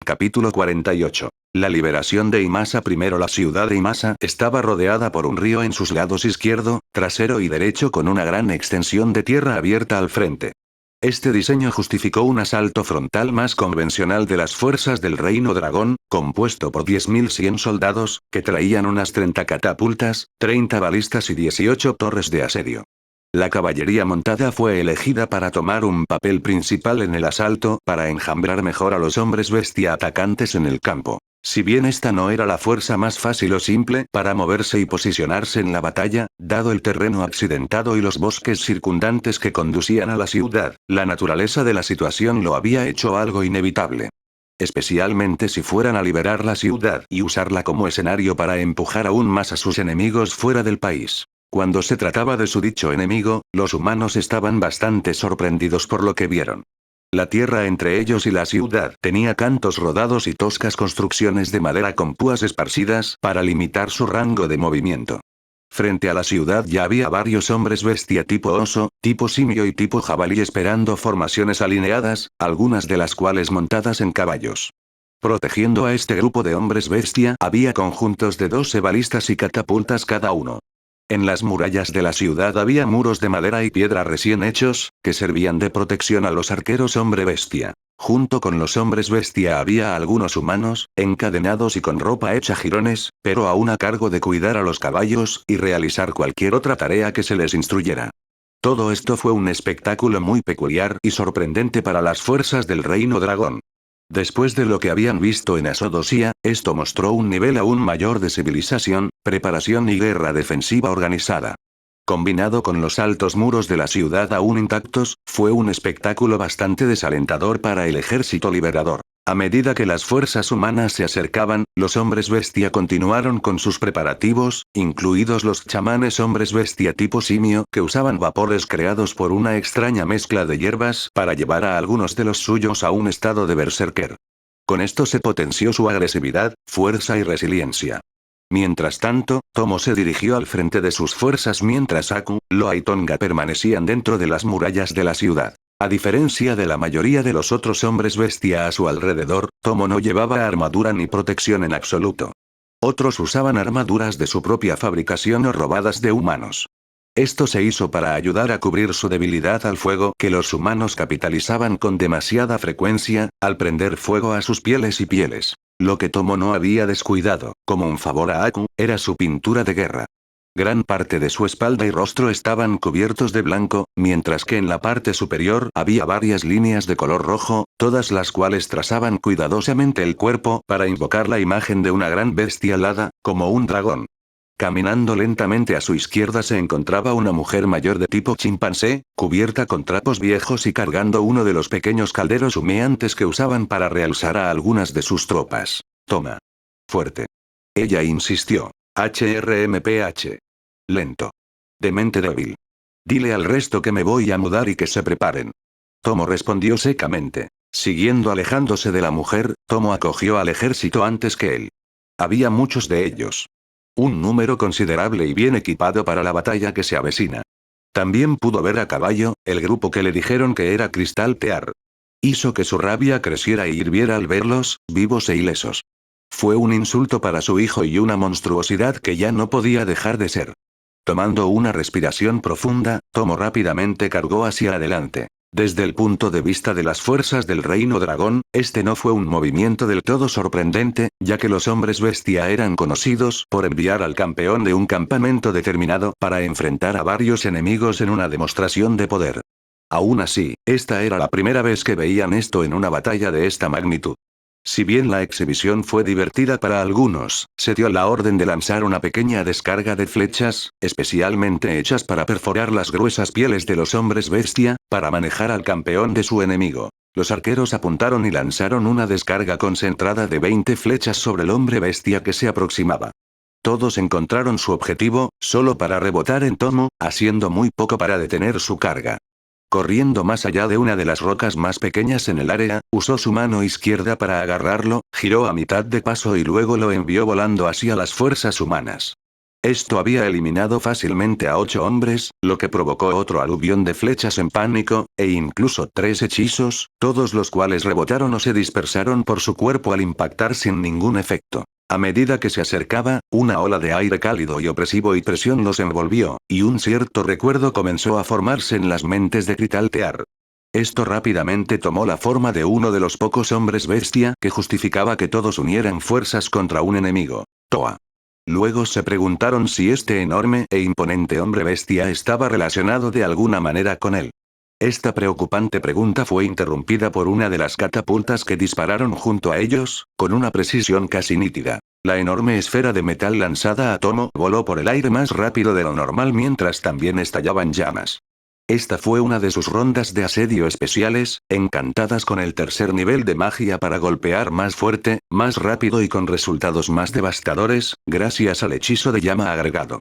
Capítulo 48. La liberación de Imasa. Primero, la ciudad de Imasa estaba rodeada por un río en sus lados izquierdo, trasero y derecho, con una gran extensión de tierra abierta al frente. Este diseño justificó un asalto frontal más convencional de las fuerzas del Reino Dragón, compuesto por 10.100 soldados, que traían unas 30 catapultas, 30 balistas y 18 torres de asedio. La caballería montada fue elegida para tomar un papel principal en el asalto, para enjambrar mejor a los hombres bestia atacantes en el campo. Si bien esta no era la fuerza más fácil o simple para moverse y posicionarse en la batalla, dado el terreno accidentado y los bosques circundantes que conducían a la ciudad, la naturaleza de la situación lo había hecho algo inevitable. Especialmente si fueran a liberar la ciudad y usarla como escenario para empujar aún más a sus enemigos fuera del país. Cuando se trataba de su dicho enemigo, los humanos estaban bastante sorprendidos por lo que vieron. La tierra entre ellos y la ciudad tenía cantos rodados y toscas construcciones de madera con púas esparcidas para limitar su rango de movimiento. Frente a la ciudad ya había varios hombres bestia tipo oso, tipo simio y tipo jabalí esperando formaciones alineadas, algunas de las cuales montadas en caballos. Protegiendo a este grupo de hombres bestia había conjuntos de 12 balistas y catapultas cada uno. En las murallas de la ciudad había muros de madera y piedra recién hechos, que servían de protección a los arqueros hombre bestia. Junto con los hombres bestia había algunos humanos, encadenados y con ropa hecha jirones, pero aún a cargo de cuidar a los caballos y realizar cualquier otra tarea que se les instruyera. Todo esto fue un espectáculo muy peculiar y sorprendente para las fuerzas del Reino Dragón. Después de lo que habían visto en Asodosia, esto mostró un nivel aún mayor de civilización, preparación y guerra defensiva organizada. Combinado con los altos muros de la ciudad aún intactos, fue un espectáculo bastante desalentador para el ejército liberador. A medida que las fuerzas humanas se acercaban, los hombres bestia continuaron con sus preparativos, incluidos los chamanes hombres bestia tipo simio, que usaban vapores creados por una extraña mezcla de hierbas para llevar a algunos de los suyos a un estado de berserker. Con esto se potenció su agresividad, fuerza y resiliencia. Mientras tanto, Tomo se dirigió al frente de sus fuerzas mientras Aku, Loa y Tonga permanecían dentro de las murallas de la ciudad. A diferencia de la mayoría de los otros hombres bestia a su alrededor, Tomo no llevaba armadura ni protección en absoluto. Otros usaban armaduras de su propia fabricación o robadas de humanos. Esto se hizo para ayudar a cubrir su debilidad al fuego que los humanos capitalizaban con demasiada frecuencia, al prender fuego a sus pieles y pieles. Lo que Tomo no había descuidado, como un favor a Aku, era su pintura de guerra. Gran parte de su espalda y rostro estaban cubiertos de blanco, mientras que en la parte superior había varias líneas de color rojo, todas las cuales trazaban cuidadosamente el cuerpo para invocar la imagen de una gran bestia alada, como un dragón. Caminando lentamente a su izquierda se encontraba una mujer mayor de tipo chimpancé, cubierta con trapos viejos y cargando uno de los pequeños calderos humeantes que usaban para realzar a algunas de sus tropas. Toma. Fuerte. Ella insistió. HRMPH. Lento. De mente débil. Dile al resto que me voy a mudar y que se preparen. Tomo respondió secamente. Siguiendo alejándose de la mujer, Tomo acogió al ejército antes que él. Había muchos de ellos. Un número considerable y bien equipado para la batalla que se avecina. También pudo ver a caballo, el grupo que le dijeron que era Cristal Tear. Hizo que su rabia creciera y hirviera al verlos, vivos e ilesos. Fue un insulto para su hijo y una monstruosidad que ya no podía dejar de ser. Tomando una respiración profunda, Tomo rápidamente cargó hacia adelante. Desde el punto de vista de las fuerzas del Reino Dragón, este no fue un movimiento del todo sorprendente, ya que los hombres bestia eran conocidos por enviar al campeón de un campamento determinado para enfrentar a varios enemigos en una demostración de poder. Aún así, esta era la primera vez que veían esto en una batalla de esta magnitud. Si bien la exhibición fue divertida para algunos, se dio la orden de lanzar una pequeña descarga de flechas, especialmente hechas para perforar las gruesas pieles de los hombres bestia, para manejar al campeón de su enemigo. Los arqueros apuntaron y lanzaron una descarga concentrada de 20 flechas sobre el hombre bestia que se aproximaba. Todos encontraron su objetivo, solo para rebotar en Tomo, haciendo muy poco para detener su carga. Corriendo más allá de una de las rocas más pequeñas en el área, usó su mano izquierda para agarrarlo, giró a mitad de paso y luego lo envió volando hacia las fuerzas humanas. Esto había eliminado fácilmente a 8 hombres, lo que provocó otro aluvión de flechas en pánico, e incluso 3 hechizos, todos los cuales rebotaron o se dispersaron por su cuerpo al impactar sin ningún efecto. A medida que se acercaba, una ola de aire cálido y opresivo y presión los envolvió, y un cierto recuerdo comenzó a formarse en las mentes de Critaltear. Esto rápidamente tomó la forma de uno de los pocos hombres bestia que justificaba que todos unieran fuerzas contra un enemigo, Toa. Luego se preguntaron si este enorme e imponente hombre bestia estaba relacionado de alguna manera con él. Esta preocupante pregunta fue interrumpida por una de las catapultas que dispararon junto a ellos, con una precisión casi nítida. La enorme esfera de metal lanzada a Tomo voló por el aire más rápido de lo normal mientras también estallaban llamas. Esta fue una de sus rondas de asedio especiales, encantadas con el tercer nivel de magia para golpear más fuerte, más rápido y con resultados más devastadores, gracias al hechizo de llama agregado.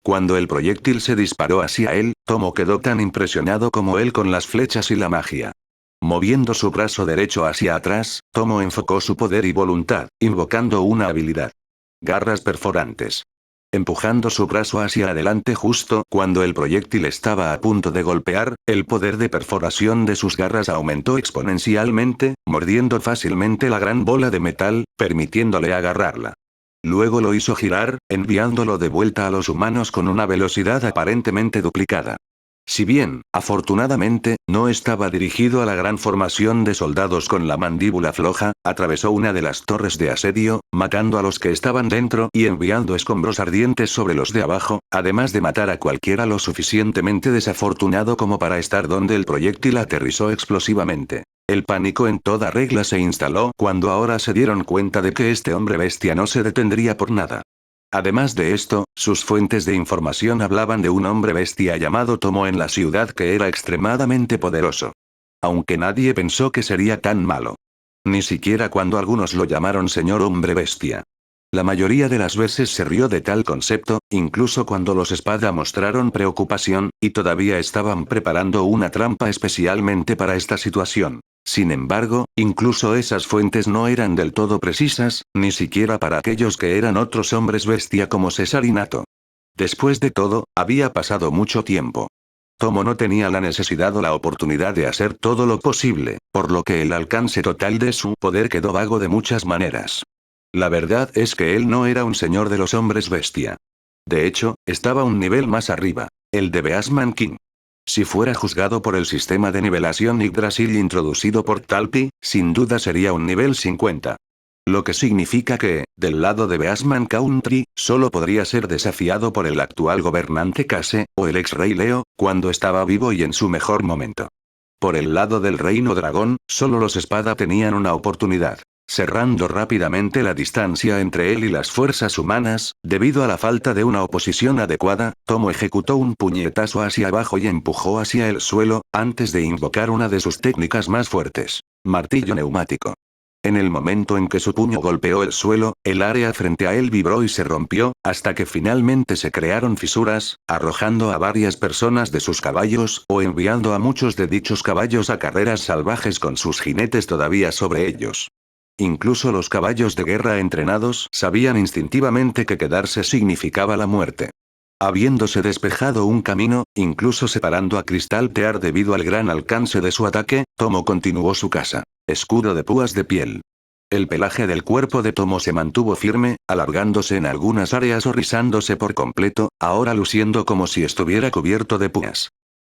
Cuando el proyectil se disparó hacia él, Tomo quedó tan impresionado como él con las flechas y la magia. Moviendo su brazo derecho hacia atrás, Tomo enfocó su poder y voluntad, invocando una habilidad. Garras perforantes. Empujando su brazo hacia adelante justo cuando el proyectil estaba a punto de golpear, el poder de perforación de sus garras aumentó exponencialmente, mordiendo fácilmente la gran bola de metal, permitiéndole agarrarla. Luego lo hizo girar, enviándolo de vuelta a los humanos con una velocidad aparentemente duplicada. Si bien, afortunadamente, no estaba dirigido a la gran formación de soldados con la mandíbula floja, atravesó una de las torres de asedio, matando a los que estaban dentro y enviando escombros ardientes sobre los de abajo, además de matar a cualquiera lo suficientemente desafortunado como para estar donde el proyectil aterrizó explosivamente. El pánico en toda regla se instaló cuando ahora se dieron cuenta de que este hombre bestia no se detendría por nada. Además de esto, sus fuentes de información hablaban de un hombre bestia llamado Tomo en la ciudad que era extremadamente poderoso. Aunque nadie pensó que sería tan malo. Ni siquiera cuando algunos lo llamaron señor hombre bestia. La mayoría de las veces se rió de tal concepto, incluso cuando los espada mostraron preocupación, y todavía estaban preparando una trampa especialmente para esta situación. Sin embargo, incluso esas fuentes no eran del todo precisas, ni siquiera para aquellos que eran otros hombres bestia como César y Nato. Después de todo, había pasado mucho tiempo. Tomo no tenía la necesidad o la oportunidad de hacer todo lo posible, por lo que el alcance total de su poder quedó vago de muchas maneras. La verdad es que él no era un señor de los hombres bestia. De hecho, estaba un nivel más arriba, el de Beastman King. Si fuera juzgado por el sistema de nivelación Yggdrasil introducido por Talpi, sin duda sería un nivel 50. Lo que significa que, del lado de Beastman Country, solo podría ser desafiado por el actual gobernante Case, o el ex-rey Leo, cuando estaba vivo y en su mejor momento. Por el lado del reino dragón, solo los espada tenían una oportunidad. Cerrando rápidamente la distancia entre él y las fuerzas humanas, debido a la falta de una oposición adecuada, Tomo ejecutó un puñetazo hacia abajo y empujó hacia el suelo, antes de invocar una de sus técnicas más fuertes. Martillo neumático. En el momento en que su puño golpeó el suelo, el área frente a él vibró y se rompió, hasta que finalmente se crearon fisuras, arrojando a varias personas de sus caballos o enviando a muchos de dichos caballos a carreras salvajes con sus jinetes todavía sobre ellos. Incluso los caballos de guerra entrenados sabían instintivamente que quedarse significaba la muerte. Habiéndose despejado un camino, incluso separando a Critaltear debido al gran alcance de su ataque, Tomo continuó su caza. Escudo de púas de piel. El pelaje del cuerpo de Tomo se mantuvo firme, alargándose en algunas áreas o rizándose por completo, ahora luciendo como si estuviera cubierto de púas.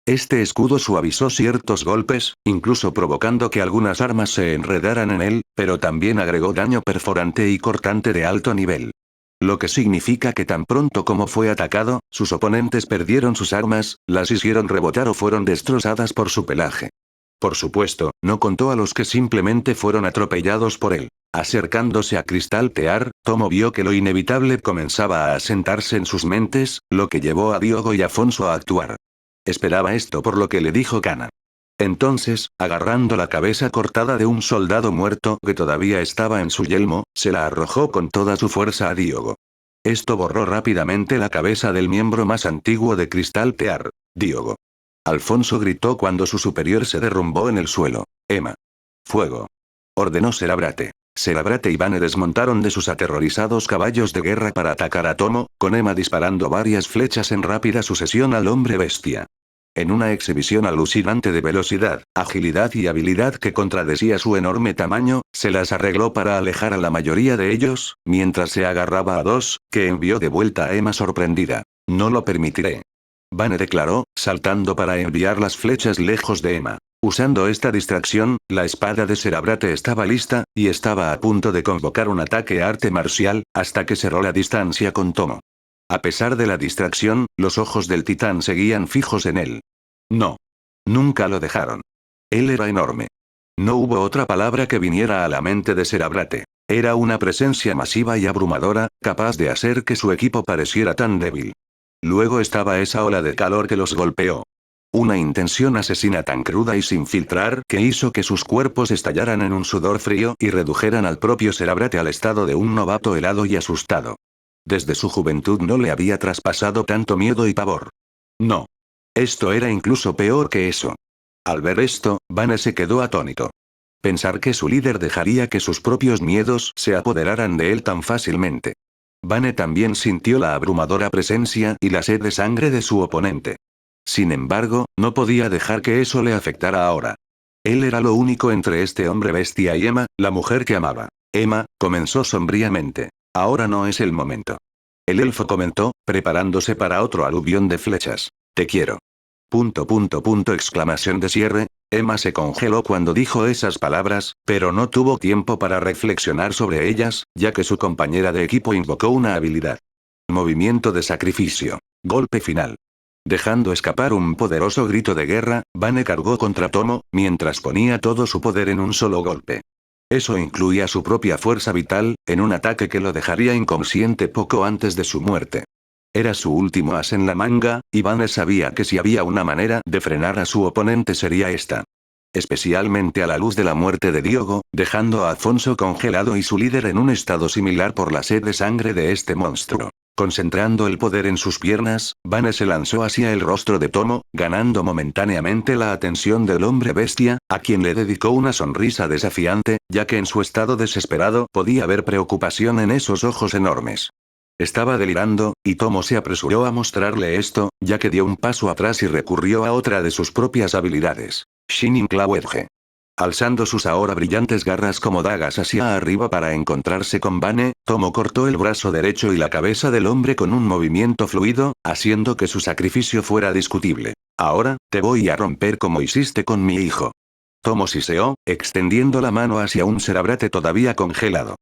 Este escudo suavizó ciertos golpes, incluso provocando que algunas armas se enredaran en él, pero también agregó daño perforante y cortante de alto nivel. Lo que significa que tan pronto como fue atacado, sus oponentes perdieron sus armas, las hicieron rebotar o fueron destrozadas por su pelaje. Por supuesto, no contó a los que simplemente fueron atropellados por él. Acercándose a Critaltear, Tomo vio que lo inevitable comenzaba a asentarse en sus mentes, lo que llevó a Diogo y Afonso a actuar. Esperaba esto por lo que le dijo Kana. Entonces, agarrando la cabeza cortada de un soldado muerto que todavía estaba en su yelmo, se la arrojó con toda su fuerza a Diogo. Esto borró rápidamente la cabeza del miembro más antiguo de Critaltear, Diogo. Alfonso gritó cuando su superior se derrumbó en el suelo. Emma. Fuego. Ordenó Serabrate. Cerabrate y Vane desmontaron de sus aterrorizados caballos de guerra para atacar a Tomo, con Emma disparando varias flechas en rápida sucesión al hombre bestia. En una exhibición alucinante de velocidad, agilidad y habilidad que contradecía su enorme tamaño, se las arregló para alejar a la mayoría de ellos, mientras se agarraba a dos, que envió de vuelta a Emma sorprendida. No lo permitiré. Vane declaró, saltando para enviar las flechas lejos de Emma. Usando esta distracción, la espada de Cerabrate estaba lista, y estaba a punto de convocar un ataque arte marcial, hasta que cerró la distancia con Tomo. A pesar de la distracción, los ojos del titán seguían fijos en él. No. Nunca lo dejaron. Él era enorme. No hubo otra palabra que viniera a la mente de Cerabrate. Era una presencia masiva y abrumadora, capaz de hacer que su equipo pareciera tan débil. Luego estaba esa ola de calor que los golpeó. Una intención asesina tan cruda y sin filtrar que hizo que sus cuerpos estallaran en un sudor frío y redujeran al propio Cerabrate al estado de un novato helado y asustado. Desde su juventud no le había traspasado tanto miedo y pavor. No. Esto era incluso peor que eso. Al ver esto, Vane se quedó atónito. Pensar que su líder dejaría que sus propios miedos se apoderaran de él tan fácilmente. Vane también sintió la abrumadora presencia y la sed de sangre de su oponente. Sin embargo, no podía dejar que eso le afectara ahora. Él era lo único entre este hombre bestia y Emma, la mujer que amaba. Emma, comenzó sombríamente. Ahora no es el momento. El elfo comentó, preparándose para otro aluvión de flechas. Te quiero. Exclamación de cierre. Emma se congeló cuando dijo esas palabras, pero no tuvo tiempo para reflexionar sobre ellas, ya que su compañera de equipo invocó una habilidad. Movimiento de sacrificio. Golpe final. Dejando escapar un poderoso grito de guerra, Vane cargó contra Tomo, mientras ponía todo su poder en un solo golpe. Eso incluía su propia fuerza vital, en un ataque que lo dejaría inconsciente poco antes de su muerte. Era su último as en la manga, y Vane sabía que si había una manera de frenar a su oponente sería esta. Especialmente a la luz de la muerte de Diogo, dejando a Afonso congelado y su líder en un estado similar por la sed de sangre de este monstruo. Concentrando el poder en sus piernas, Vane se lanzó hacia el rostro de Tomo, ganando momentáneamente la atención del hombre bestia, a quien le dedicó una sonrisa desafiante, ya que en su estado desesperado podía ver preocupación en esos ojos enormes. Estaba delirando, y Tomo se apresuró a mostrarle esto, ya que dio un paso atrás y recurrió a otra de sus propias habilidades. Shining Claw Edge. Alzando sus ahora brillantes garras como dagas hacia arriba para encontrarse con Vane, Tomo cortó el brazo derecho y la cabeza del hombre con un movimiento fluido, haciendo que su sacrificio fuera discutible. Ahora, te voy a romper como hiciste con mi hijo. Tomo siseó, extendiendo la mano hacia un Cerabrate todavía congelado.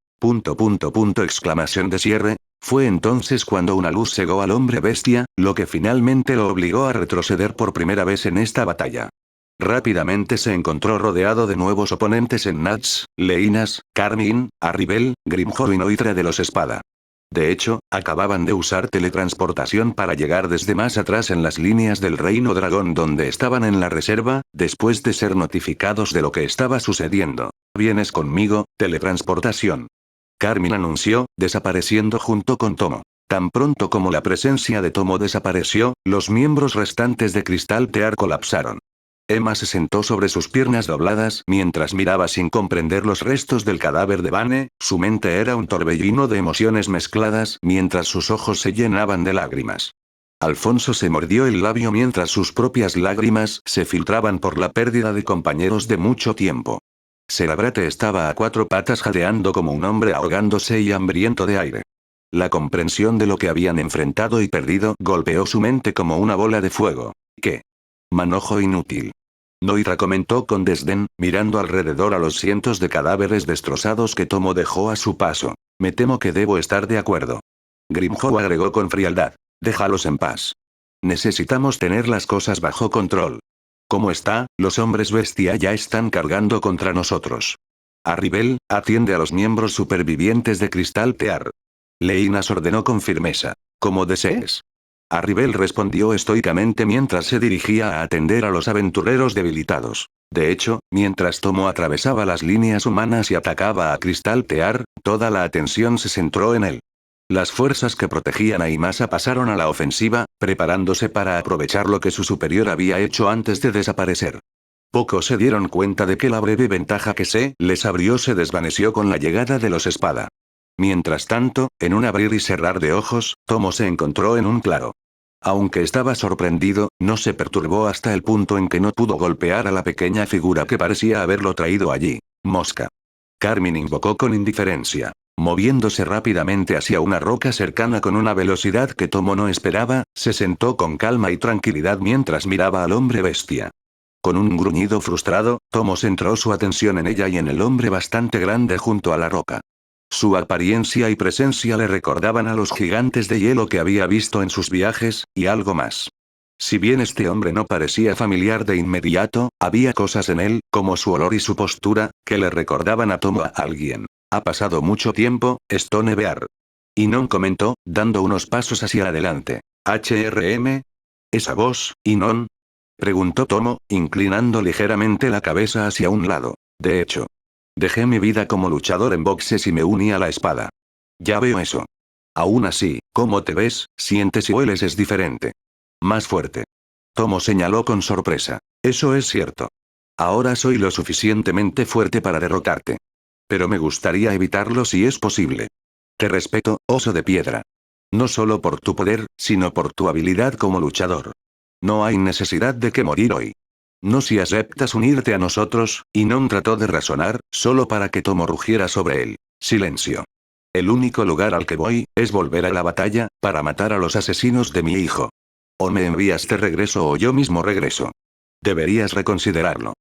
Exclamación de cierre. Fue entonces cuando una luz cegó al hombre bestia, lo que finalmente lo obligó a retroceder por primera vez en esta batalla. Rápidamente se encontró rodeado de nuevos oponentes en Nats, Leinas, Carmine, Arribel, Grimjow y Noitra de los Espada. De hecho, acababan de usar teletransportación para llegar desde más atrás en las líneas del Reino Dragón donde estaban en la reserva, después de ser notificados de lo que estaba sucediendo. ¿Vienes conmigo, teletransportación? Carmine anunció, desapareciendo junto con Tomo. Tan pronto como la presencia de Tomo desapareció, los miembros restantes de Cristal Tear colapsaron. Emma se sentó sobre sus piernas dobladas mientras miraba sin comprender los restos del cadáver de Vane, su mente era un torbellino de emociones mezcladas mientras sus ojos se llenaban de lágrimas. Alfonso se mordió el labio mientras sus propias lágrimas se filtraban por la pérdida de compañeros de mucho tiempo. Cerabrate estaba a cuatro patas jadeando como un hombre ahogándose y hambriento de aire. La comprensión de lo que habían enfrentado y perdido golpeó su mente como una bola de fuego. ¿Qué? Manojo inútil. Noitra comentó con desdén, mirando alrededor a los cientos de cadáveres destrozados que Tomo dejó a su paso. Me temo que debo estar de acuerdo. Grimjow agregó con frialdad. Déjalos en paz. Necesitamos tener las cosas bajo control. ¿Cómo está? Los hombres bestia ya están cargando contra nosotros. Arribel, atiende a los miembros supervivientes de Cristal Tear. Leinas ordenó con firmeza. Como desees. Arribel respondió estoicamente mientras se dirigía a atender a los aventureros debilitados. De hecho, mientras Tomo atravesaba las líneas humanas y atacaba a Cristal Tear, toda la atención se centró en él. Las fuerzas que protegían a Imasa pasaron a la ofensiva, preparándose para aprovechar lo que su superior había hecho antes de desaparecer. Pocos se dieron cuenta de que la breve ventaja que se les abrió se desvaneció con la llegada de los espada. Mientras tanto, en un abrir y cerrar de ojos, Tomo se encontró en un claro. Aunque estaba sorprendido, no se perturbó hasta el punto en que no pudo golpear a la pequeña figura que parecía haberlo traído allí. Mosca. Carmine invocó con indiferencia. Moviéndose rápidamente hacia una roca cercana con una velocidad que Tomo no esperaba, se sentó con calma y tranquilidad mientras miraba al hombre bestia. Con un gruñido frustrado, Tomo centró su atención en ella y en el hombre bastante grande junto a la roca. Su apariencia y presencia le recordaban a los gigantes de hielo que había visto en sus viajes, y algo más. Si bien este hombre no parecía familiar de inmediato, había cosas en él, como su olor y su postura, que le recordaban a Tomo a alguien. Ha pasado mucho tiempo, Stone Bear. Inon comentó, dando unos pasos hacia adelante. ¿HRM? ¿Esa voz, Inon? Preguntó Tomo, inclinando ligeramente la cabeza hacia un lado. De hecho, dejé mi vida como luchador en boxes y me uní a la espada. Ya veo eso. Aún así, ¿cómo te ves, sientes y hueles es diferente? Más fuerte. Tomo señaló con sorpresa. Eso es cierto. Ahora soy lo suficientemente fuerte para derrotarte. Pero me gustaría evitarlo si es posible. Te respeto, oso de piedra. No solo por tu poder, sino por tu habilidad como luchador. No hay necesidad de que morir hoy. No si aceptas unirte a nosotros, Inon trató de razonar, solo para que Tomo rugiera sobre él. Silencio. El único lugar al que voy, es volver a la batalla, para matar a los asesinos de mi hijo. O me envías de regreso o yo mismo regreso. Deberías reconsiderarlo.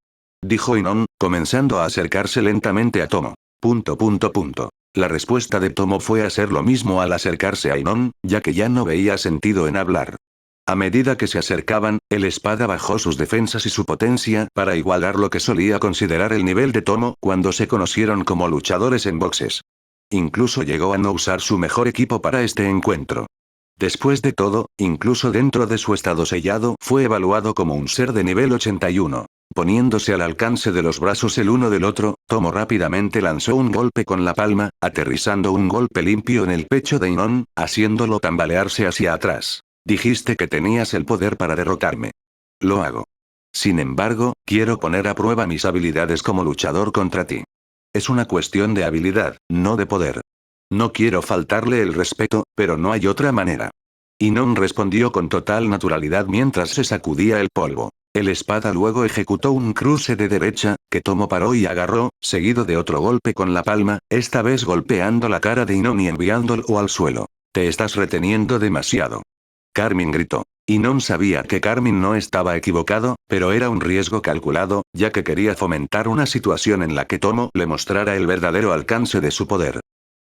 Dijo Inon, comenzando a acercarse lentamente a Tomo. La respuesta de Tomo fue hacer lo mismo al acercarse a Inon, ya que ya no veía sentido en hablar. A medida que se acercaban, el espada bajó sus defensas y su potencia para igualar lo que solía considerar el nivel de Tomo cuando se conocieron como luchadores en boxes. Incluso llegó a no usar su mejor equipo para este encuentro. Después de todo, incluso dentro de su estado sellado, fue evaluado como un ser de nivel 81. Poniéndose al alcance de los brazos el uno del otro, Tomo rápidamente lanzó un golpe con la palma, aterrizando un golpe limpio en el pecho de Inon, haciéndolo tambalearse hacia atrás. Dijiste que tenías el poder para derrotarme. Lo hago. Sin embargo, quiero poner a prueba mis habilidades como luchador contra ti. Es una cuestión de habilidad, no de poder. No quiero faltarle el respeto, pero no hay otra manera. Inon respondió con total naturalidad mientras se sacudía el polvo. El espada luego ejecutó un cruce de derecha, que Tomo paró y agarró, seguido de otro golpe con la palma, esta vez golpeando la cara de Inon y enviándolo al suelo. Te estás reteniendo demasiado. Carmine gritó. Inon sabía que Carmine no estaba equivocado, pero era un riesgo calculado, ya que quería fomentar una situación en la que Tomo le mostrara el verdadero alcance de su poder.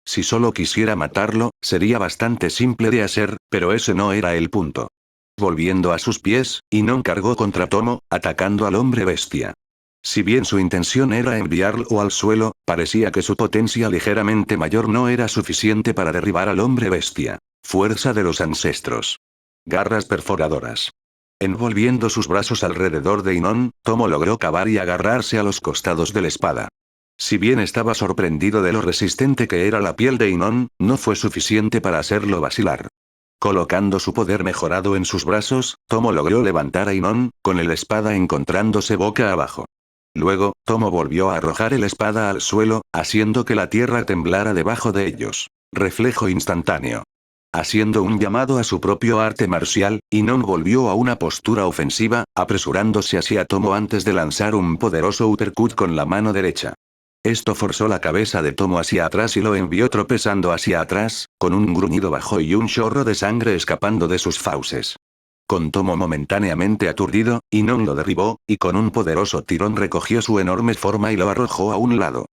Si solo quisiera matarlo, sería bastante simple de hacer, pero ese no era el punto. Volviendo a sus pies, Inon cargó contra Tomo, atacando al hombre bestia. Si bien su intención era enviarlo al suelo, parecía que su potencia ligeramente mayor no era suficiente para derribar al hombre bestia. Fuerza de los ancestros. Garras perforadoras. Envolviendo sus brazos alrededor de Inon, Tomo logró cavar y agarrarse a los costados de la espada. Si bien estaba sorprendido de lo resistente que era la piel de Inon, no fue suficiente para hacerlo vacilar. Colocando su poder mejorado en sus brazos, Tomo logró levantar a Inon, con el espada encontrándose boca abajo. Luego, Tomo volvió a arrojar el espada al suelo, haciendo que la tierra temblara debajo de ellos. Reflejo instantáneo. Haciendo un llamado a su propio arte marcial, Inon volvió a una postura ofensiva, apresurándose hacia Tomo antes de lanzar un poderoso uppercut con la mano derecha. Esto forzó la cabeza de Tomo hacia atrás y lo envió tropezando hacia atrás, con un gruñido bajo y un chorro de sangre escapando de sus fauces. Con Tomo momentáneamente aturdido, Inon lo derribó, y con un poderoso tirón recogió su enorme forma y lo arrojó a un lado.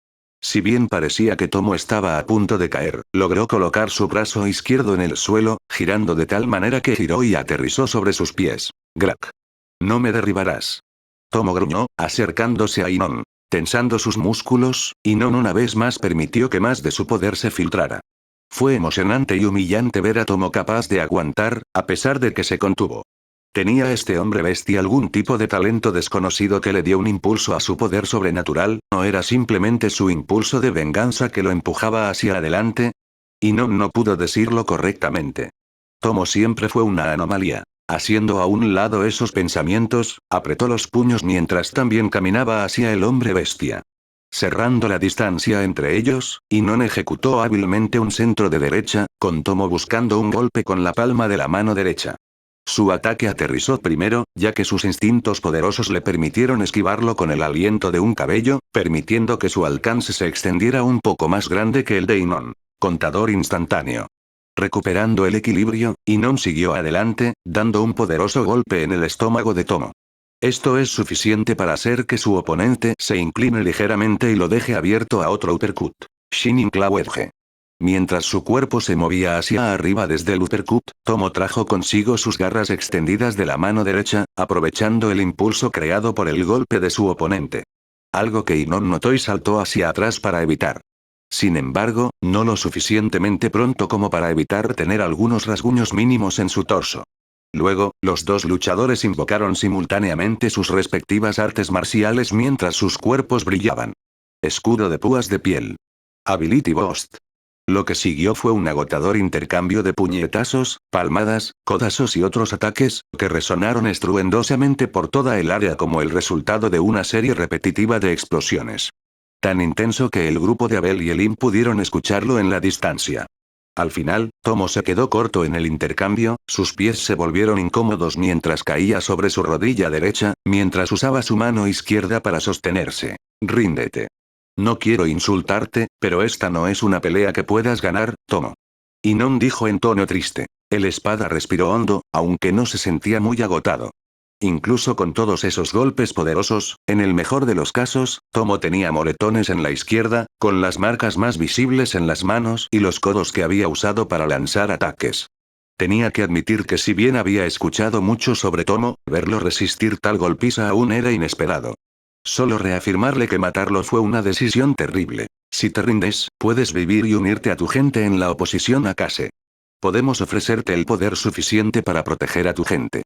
Si bien parecía que Tomo estaba a punto de caer, logró colocar su brazo izquierdo en el suelo, girando de tal manera que giró y aterrizó sobre sus pies. Grak. No me derribarás. Tomo gruñó, acercándose a Inon. Tensando sus músculos, Inon una vez más permitió que más de su poder se filtrara. Fue emocionante y humillante ver a Tomo capaz de aguantar, a pesar de que se contuvo. ¿Tenía este hombre bestia algún tipo de talento desconocido que le dio un impulso a su poder sobrenatural? ¿No era simplemente su impulso de venganza que lo empujaba hacia adelante? Inon no pudo decirlo correctamente. Tomo siempre fue una anomalía. Haciendo a un lado esos pensamientos, apretó los puños mientras también caminaba hacia el hombre bestia. Cerrando la distancia entre ellos, Inon ejecutó hábilmente un centro de derecha, con Tomo buscando un golpe con la palma de la mano derecha. Su ataque aterrizó primero, ya que sus instintos poderosos le permitieron esquivarlo con el aliento de un cabello, permitiendo que su alcance se extendiera un poco más grande que el de Inon. Contador instantáneo. Recuperando el equilibrio, Inon siguió adelante, dando un poderoso golpe en el estómago de Tomo. Esto es suficiente para hacer que su oponente se incline ligeramente y lo deje abierto a otro uppercut. Shining Claw Edge. Mientras su cuerpo se movía hacia arriba desde el uppercut, Tomo trajo consigo sus garras extendidas de la mano derecha, aprovechando el impulso creado por el golpe de su oponente. Algo que Inon notó y saltó hacia atrás para evitar. Sin embargo, no lo suficientemente pronto como para evitar tener algunos rasguños mínimos en su torso. Luego, los dos luchadores invocaron simultáneamente sus respectivas artes marciales mientras sus cuerpos brillaban. Escudo de púas de piel. Ability Burst. Lo que siguió fue un agotador intercambio de puñetazos, palmadas, codazos y otros ataques, que resonaron estruendosamente por toda el área como el resultado de una serie repetitiva de explosiones. Tan intenso que el grupo de Abel y Elim pudieron escucharlo en la distancia. Al final, Tomo se quedó corto en el intercambio, sus pies se volvieron incómodos mientras caía sobre su rodilla derecha, mientras usaba su mano izquierda para sostenerse. Ríndete. No quiero insultarte, pero esta no es una pelea que puedas ganar, Tomo. Inon dijo en tono triste. El espada respiró hondo, aunque no se sentía muy agotado. Incluso con todos esos golpes poderosos, en el mejor de los casos, Tomo tenía moretones en la izquierda, con las marcas más visibles en las manos y los codos que había usado para lanzar ataques. Tenía que admitir que si bien había escuchado mucho sobre Tomo, verlo resistir tal golpiza aún era inesperado. Solo reafirmarle que matarlo fue una decisión terrible. Si te rindes, puedes vivir y unirte a tu gente en la oposición a Kase. Podemos ofrecerte el poder suficiente para proteger a tu gente.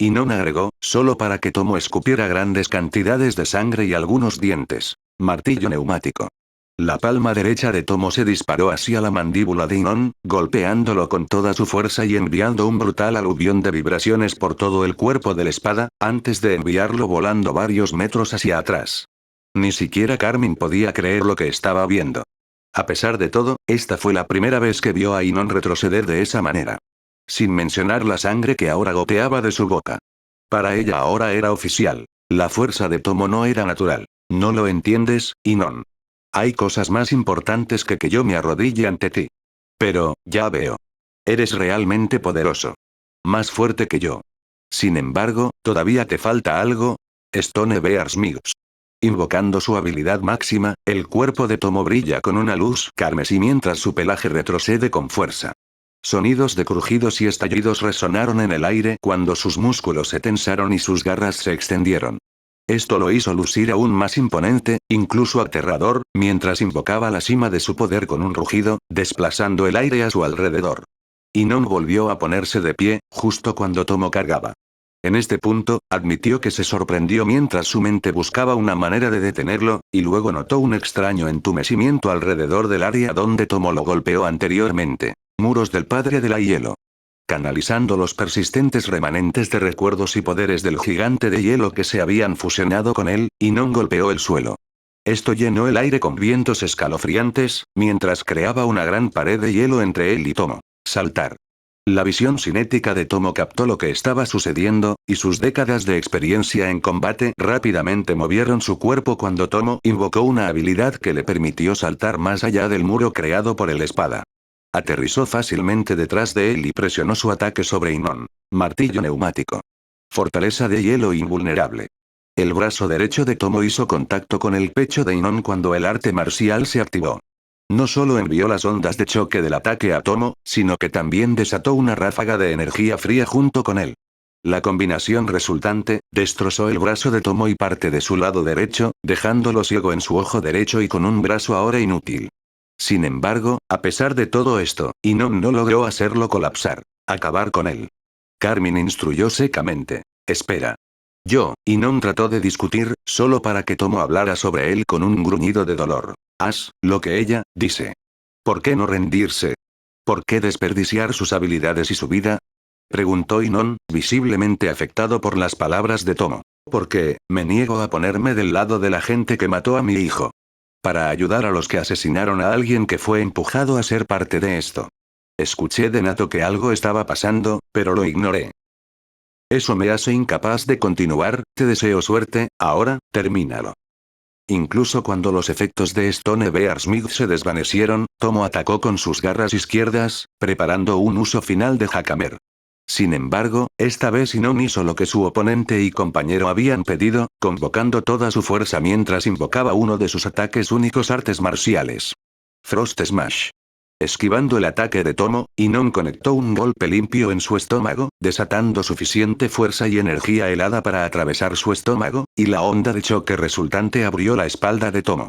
Inon agregó, solo para que Tomo escupiera grandes cantidades de sangre y algunos dientes. Martillo neumático. La palma derecha de Tomo se disparó hacia la mandíbula de Inon, golpeándolo con toda su fuerza y enviando un brutal aluvión de vibraciones por todo el cuerpo de la espada, antes de enviarlo volando varios metros hacia atrás. Ni siquiera Carmine podía creer lo que estaba viendo. A pesar de todo, esta fue la primera vez que vio a Inon retroceder de esa manera. Sin mencionar la sangre que ahora goteaba de su boca. Para ella ahora era oficial. La fuerza de Tomo no era natural. ¿No lo entiendes, Inon? Hay cosas más importantes que yo me arrodille ante ti. Pero, ya veo. Eres realmente poderoso. Más fuerte que yo. Sin embargo, ¿todavía te falta algo? Stone Bears Mix. Invocando su habilidad máxima, el cuerpo de Tomo brilla con una luz carmesí mientras su pelaje retrocede con fuerza. Sonidos de crujidos y estallidos resonaron en el aire cuando sus músculos se tensaron y sus garras se extendieron. Esto lo hizo lucir aún más imponente, incluso aterrador, mientras invocaba la cima de su poder con un rugido, desplazando el aire a su alrededor. Inon volvió a ponerse de pie, justo cuando Tomo cargaba. En este punto, admitió que se sorprendió mientras su mente buscaba una manera de detenerlo, y luego notó un extraño entumecimiento alrededor del área donde Tomo lo golpeó anteriormente. Muros del Padre de la Hielo. Canalizando los persistentes remanentes de recuerdos y poderes del gigante de hielo que se habían fusionado con él, Inon golpeó el suelo. Esto llenó el aire con vientos escalofriantes, mientras creaba una gran pared de hielo entre él y Tomo. Saltar. La visión cinética de Tomo captó lo que estaba sucediendo, y sus décadas de experiencia en combate rápidamente movieron su cuerpo cuando Tomo invocó una habilidad que le permitió saltar más allá del muro creado por el espada. Aterrizó fácilmente detrás de él y presionó su ataque sobre Inon. Martillo neumático. Fortaleza de hielo invulnerable. El brazo derecho de Tomo hizo contacto con el pecho de Inon cuando el arte marcial se activó. No solo envió las ondas de choque del ataque a Tomo, sino que también desató una ráfaga de energía fría junto con él. La combinación resultante, destrozó el brazo de Tomo y parte de su lado derecho, dejándolo ciego en su ojo derecho y con un brazo ahora inútil. Sin embargo, a pesar de todo esto, Inon no logró hacerlo colapsar. Acabar con él. Carmine instruyó secamente. Espera. Inon trató de discutir, solo para que Tomo hablara sobre él con un gruñido de dolor. Haz lo que ella dice. ¿Por qué no rendirse? ¿Por qué desperdiciar sus habilidades y su vida? Preguntó Inon, visiblemente afectado por las palabras de Tomo. Porque, me niego a ponerme del lado de la gente que mató a mi hijo. Para ayudar a los que asesinaron a alguien que fue empujado a ser parte de esto. Escuché de Nato que algo estaba pasando, pero lo ignoré. Eso me hace incapaz de continuar, te deseo suerte, ahora, termínalo. Incluso cuando los efectos de Stone Bear Smith se desvanecieron, Tomo atacó con sus garras izquierdas, preparando un uso final de Hakamer. Sin embargo, esta vez Inon hizo lo que su oponente y compañero habían pedido, convocando toda su fuerza mientras invocaba uno de sus ataques únicos artes marciales. Frost Smash. Esquivando el ataque de Tomo, Inon conectó un golpe limpio en su estómago, desatando suficiente fuerza y energía helada para atravesar su estómago, y la onda de choque resultante abrió la espalda de Tomo.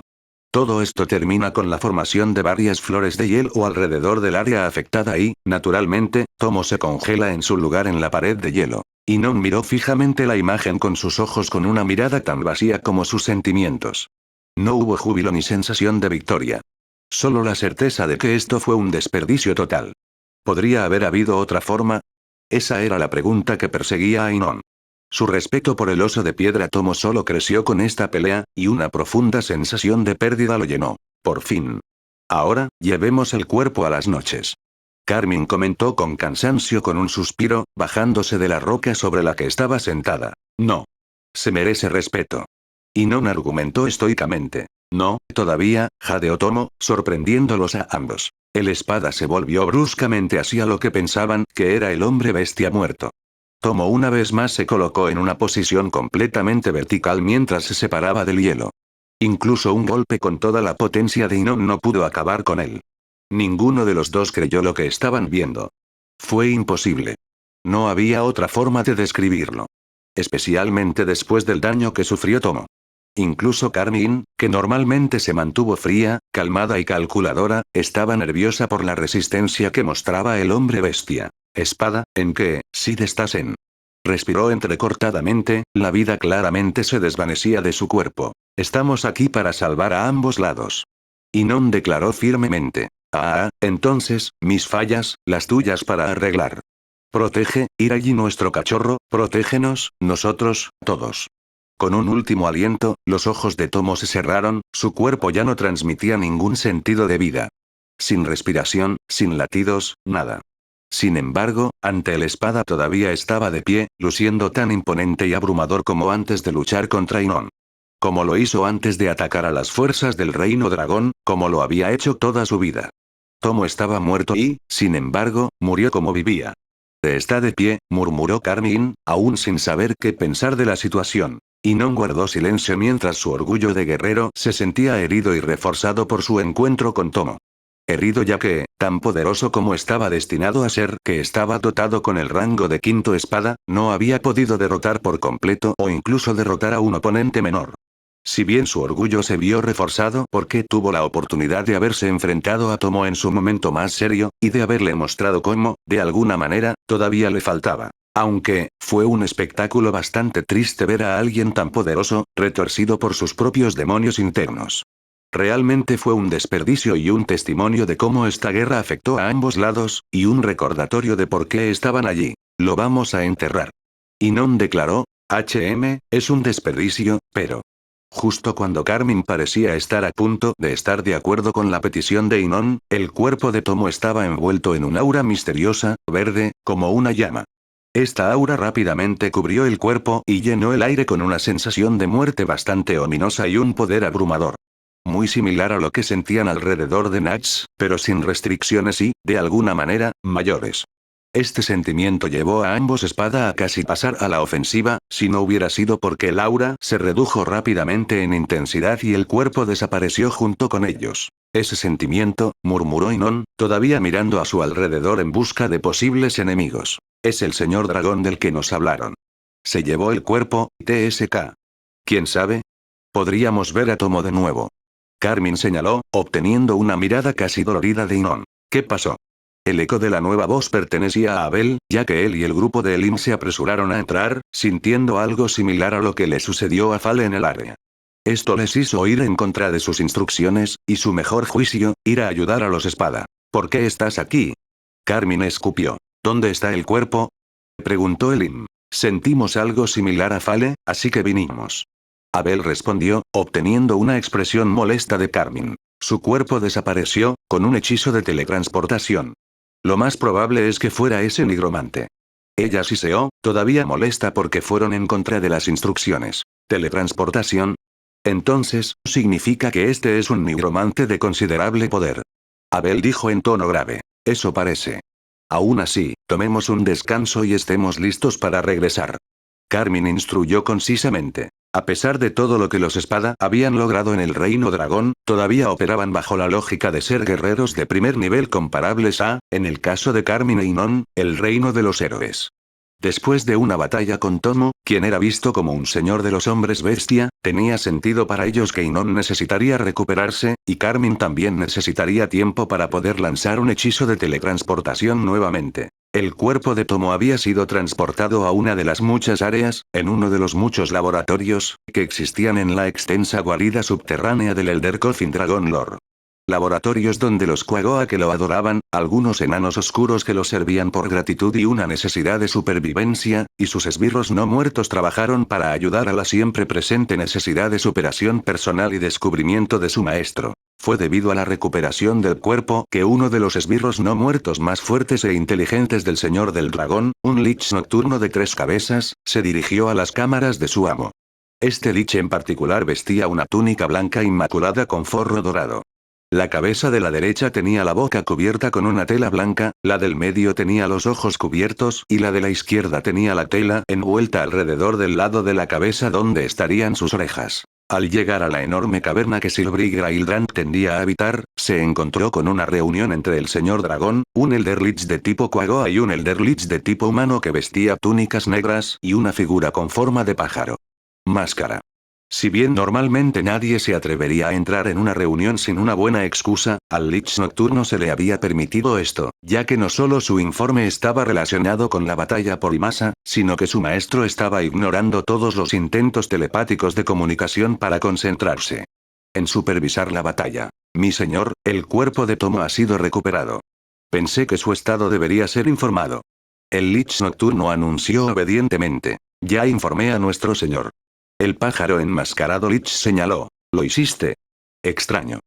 Todo esto termina con la formación de varias flores de hielo alrededor del área afectada y, naturalmente, Tomo se congela en su lugar en la pared de hielo. Inon miró fijamente la imagen con sus ojos con una mirada tan vacía como sus sentimientos. No hubo júbilo ni sensación de victoria. Solo la certeza de que esto fue un desperdicio total. ¿Podría haber habido otra forma? Esa era la pregunta que perseguía a Inon. Su respeto por el oso de piedra Tomo solo creció con esta pelea, y una profunda sensación de pérdida lo llenó. Por fin. Ahora, llevemos el cuerpo a las noches. Carmine comentó con cansancio con un suspiro, bajándose de la roca sobre la que estaba sentada. No. Se merece respeto. Inon argumentó estoicamente. No, todavía, jadeó Tomo, sorprendiéndolos a ambos. El espada se volvió bruscamente hacia lo que pensaban que era el hombre bestia muerto. Tomo una vez más se colocó en una posición completamente vertical mientras se separaba del hielo. Incluso un golpe con toda la potencia de Inon no pudo acabar con él. Ninguno de los dos creyó lo que estaban viendo. Fue imposible. No había otra forma de describirlo. Especialmente después del daño que sufrió Tomo. Incluso Carmine, que normalmente se mantuvo fría, calmada y calculadora, estaba nerviosa por la resistencia que mostraba el hombre bestia. Espada, ¿en qué, Sid estás en? Respiró entrecortadamente, la vida claramente se desvanecía de su cuerpo. Estamos aquí para salvar a ambos lados. Inon declaró firmemente. Entonces, mis fallas, las tuyas para arreglar. Protege, Iragi nuestro cachorro, protégenos, nosotros, todos. Con un último aliento, los ojos de Tomo se cerraron, su cuerpo ya no transmitía ningún sentido de vida. Sin respiración, sin latidos, nada. Sin embargo, ante la espada todavía estaba de pie, luciendo tan imponente y abrumador como antes de luchar contra Inon. Como lo hizo antes de atacar a las fuerzas del Reino Dragón, como lo había hecho toda su vida. Tomo estaba muerto y, sin embargo, murió como vivía. Está de pie, murmuró Carmine, aún sin saber qué pensar de la situación. Inon guardó silencio mientras su orgullo de guerrero se sentía herido y reforzado por su encuentro con Tomo. Herido ya que, tan poderoso como estaba destinado a ser, que estaba dotado con el rango de quinto espada, no había podido derrotar por completo o incluso derrotar a un oponente menor. Si bien su orgullo se vio reforzado porque tuvo la oportunidad de haberse enfrentado a Tomo en su momento más serio, y de haberle mostrado cómo, de alguna manera, todavía le faltaba. Aunque, fue un espectáculo bastante triste ver a alguien tan poderoso, retorcido por sus propios demonios internos. Realmente fue un desperdicio y un testimonio de cómo esta guerra afectó a ambos lados, y un recordatorio de por qué estaban allí. Lo vamos a enterrar. Inon declaró, es un desperdicio, pero... Justo cuando Carmine parecía estar a punto de estar de acuerdo con la petición de Inon, el cuerpo de Tomo estaba envuelto en un aura misteriosa, verde, como una llama. Esta aura rápidamente cubrió el cuerpo y llenó el aire con una sensación de muerte bastante ominosa y un poder abrumador. Muy similar a lo que sentían alrededor de Nats, pero sin restricciones y, de alguna manera, mayores. Este sentimiento llevó a ambos espada a casi pasar a la ofensiva, si no hubiera sido porque el aura se redujo rápidamente en intensidad y el cuerpo desapareció junto con ellos. Ese sentimiento, murmuró Inon, todavía mirando a su alrededor en busca de posibles enemigos. Es el señor dragón del que nos hablaron. Se llevó el cuerpo, TSK. ¿Quién sabe? Podríamos ver a Tomo de nuevo. Carmine señaló, obteniendo una mirada casi dolorida de Inon. ¿Qué pasó? El eco de la nueva voz pertenecía a Abel, ya que él y el grupo de Elim se apresuraron a entrar, sintiendo algo similar a lo que le sucedió a Fale en el área. Esto les hizo ir en contra de sus instrucciones, y su mejor juicio, ir a ayudar a los espada. ¿Por qué estás aquí? Carmine escupió. ¿Dónde está el cuerpo? Preguntó Elim. Sentimos algo similar a Fale, así que vinimos. Abel respondió, obteniendo una expresión molesta de Carmine. Su cuerpo desapareció, con un hechizo de teletransportación. Lo más probable es que fuera ese nigromante. Ella siseó, todavía molesta porque fueron en contra de las instrucciones. ¿Teletransportación? Entonces, significa que este es un nigromante de considerable poder. Abel dijo en tono grave. Eso parece. Aún así, tomemos un descanso y estemos listos para regresar. Carmine instruyó concisamente. A pesar de todo lo que los espada habían logrado en el reino dragón, todavía operaban bajo la lógica de ser guerreros de primer nivel comparables a, en el caso de Carmine y Non, el reino de los héroes. Después de una batalla con Tomo, quien era visto como un señor de los hombres bestia, tenía sentido para ellos que Inon necesitaría recuperarse, y Carmine también necesitaría tiempo para poder lanzar un hechizo de teletransportación nuevamente. El cuerpo de Tomo había sido transportado a una de las muchas áreas, en uno de los muchos laboratorios, que existían en la extensa guarida subterránea del Elder Coffin Dragon Lore. Laboratorios donde los Quagoa que lo adoraban, algunos enanos oscuros que lo servían por gratitud y una necesidad de supervivencia, y sus esbirros no muertos trabajaron para ayudar a la siempre presente necesidad de superación personal y descubrimiento de su maestro. Fue debido a la recuperación del cuerpo que uno de los esbirros no muertos más fuertes e inteligentes del Señor del Dragón, un lich nocturno de 3 cabezas, se dirigió a las cámaras de su amo. Este lich en particular vestía una túnica blanca inmaculada con forro dorado. La cabeza de la derecha tenía la boca cubierta con una tela blanca, la del medio tenía los ojos cubiertos y la de la izquierda tenía la tela envuelta alrededor del lado de la cabeza donde estarían sus orejas. Al llegar a la enorme caverna que Silbrig Graildrant tendía a habitar, se encontró con una reunión entre el señor dragón, un Elder Lich de tipo Quagoa y un Elder Lich de tipo humano que vestía túnicas negras y una figura con forma de pájaro. Máscara. Si bien normalmente nadie se atrevería a entrar en una reunión sin una buena excusa, al Lich Nocturno se le había permitido esto, ya que no solo su informe estaba relacionado con la batalla por Imasa, sino que su maestro estaba ignorando todos los intentos telepáticos de comunicación para concentrarse en supervisar la batalla. Mi señor, el cuerpo de Tomo ha sido recuperado. Pensé que su estado debería ser informado. El Lich Nocturno anunció obedientemente. Ya informé a nuestro señor. El pájaro enmascarado Lich señaló. ¿Lo hiciste? Extraño.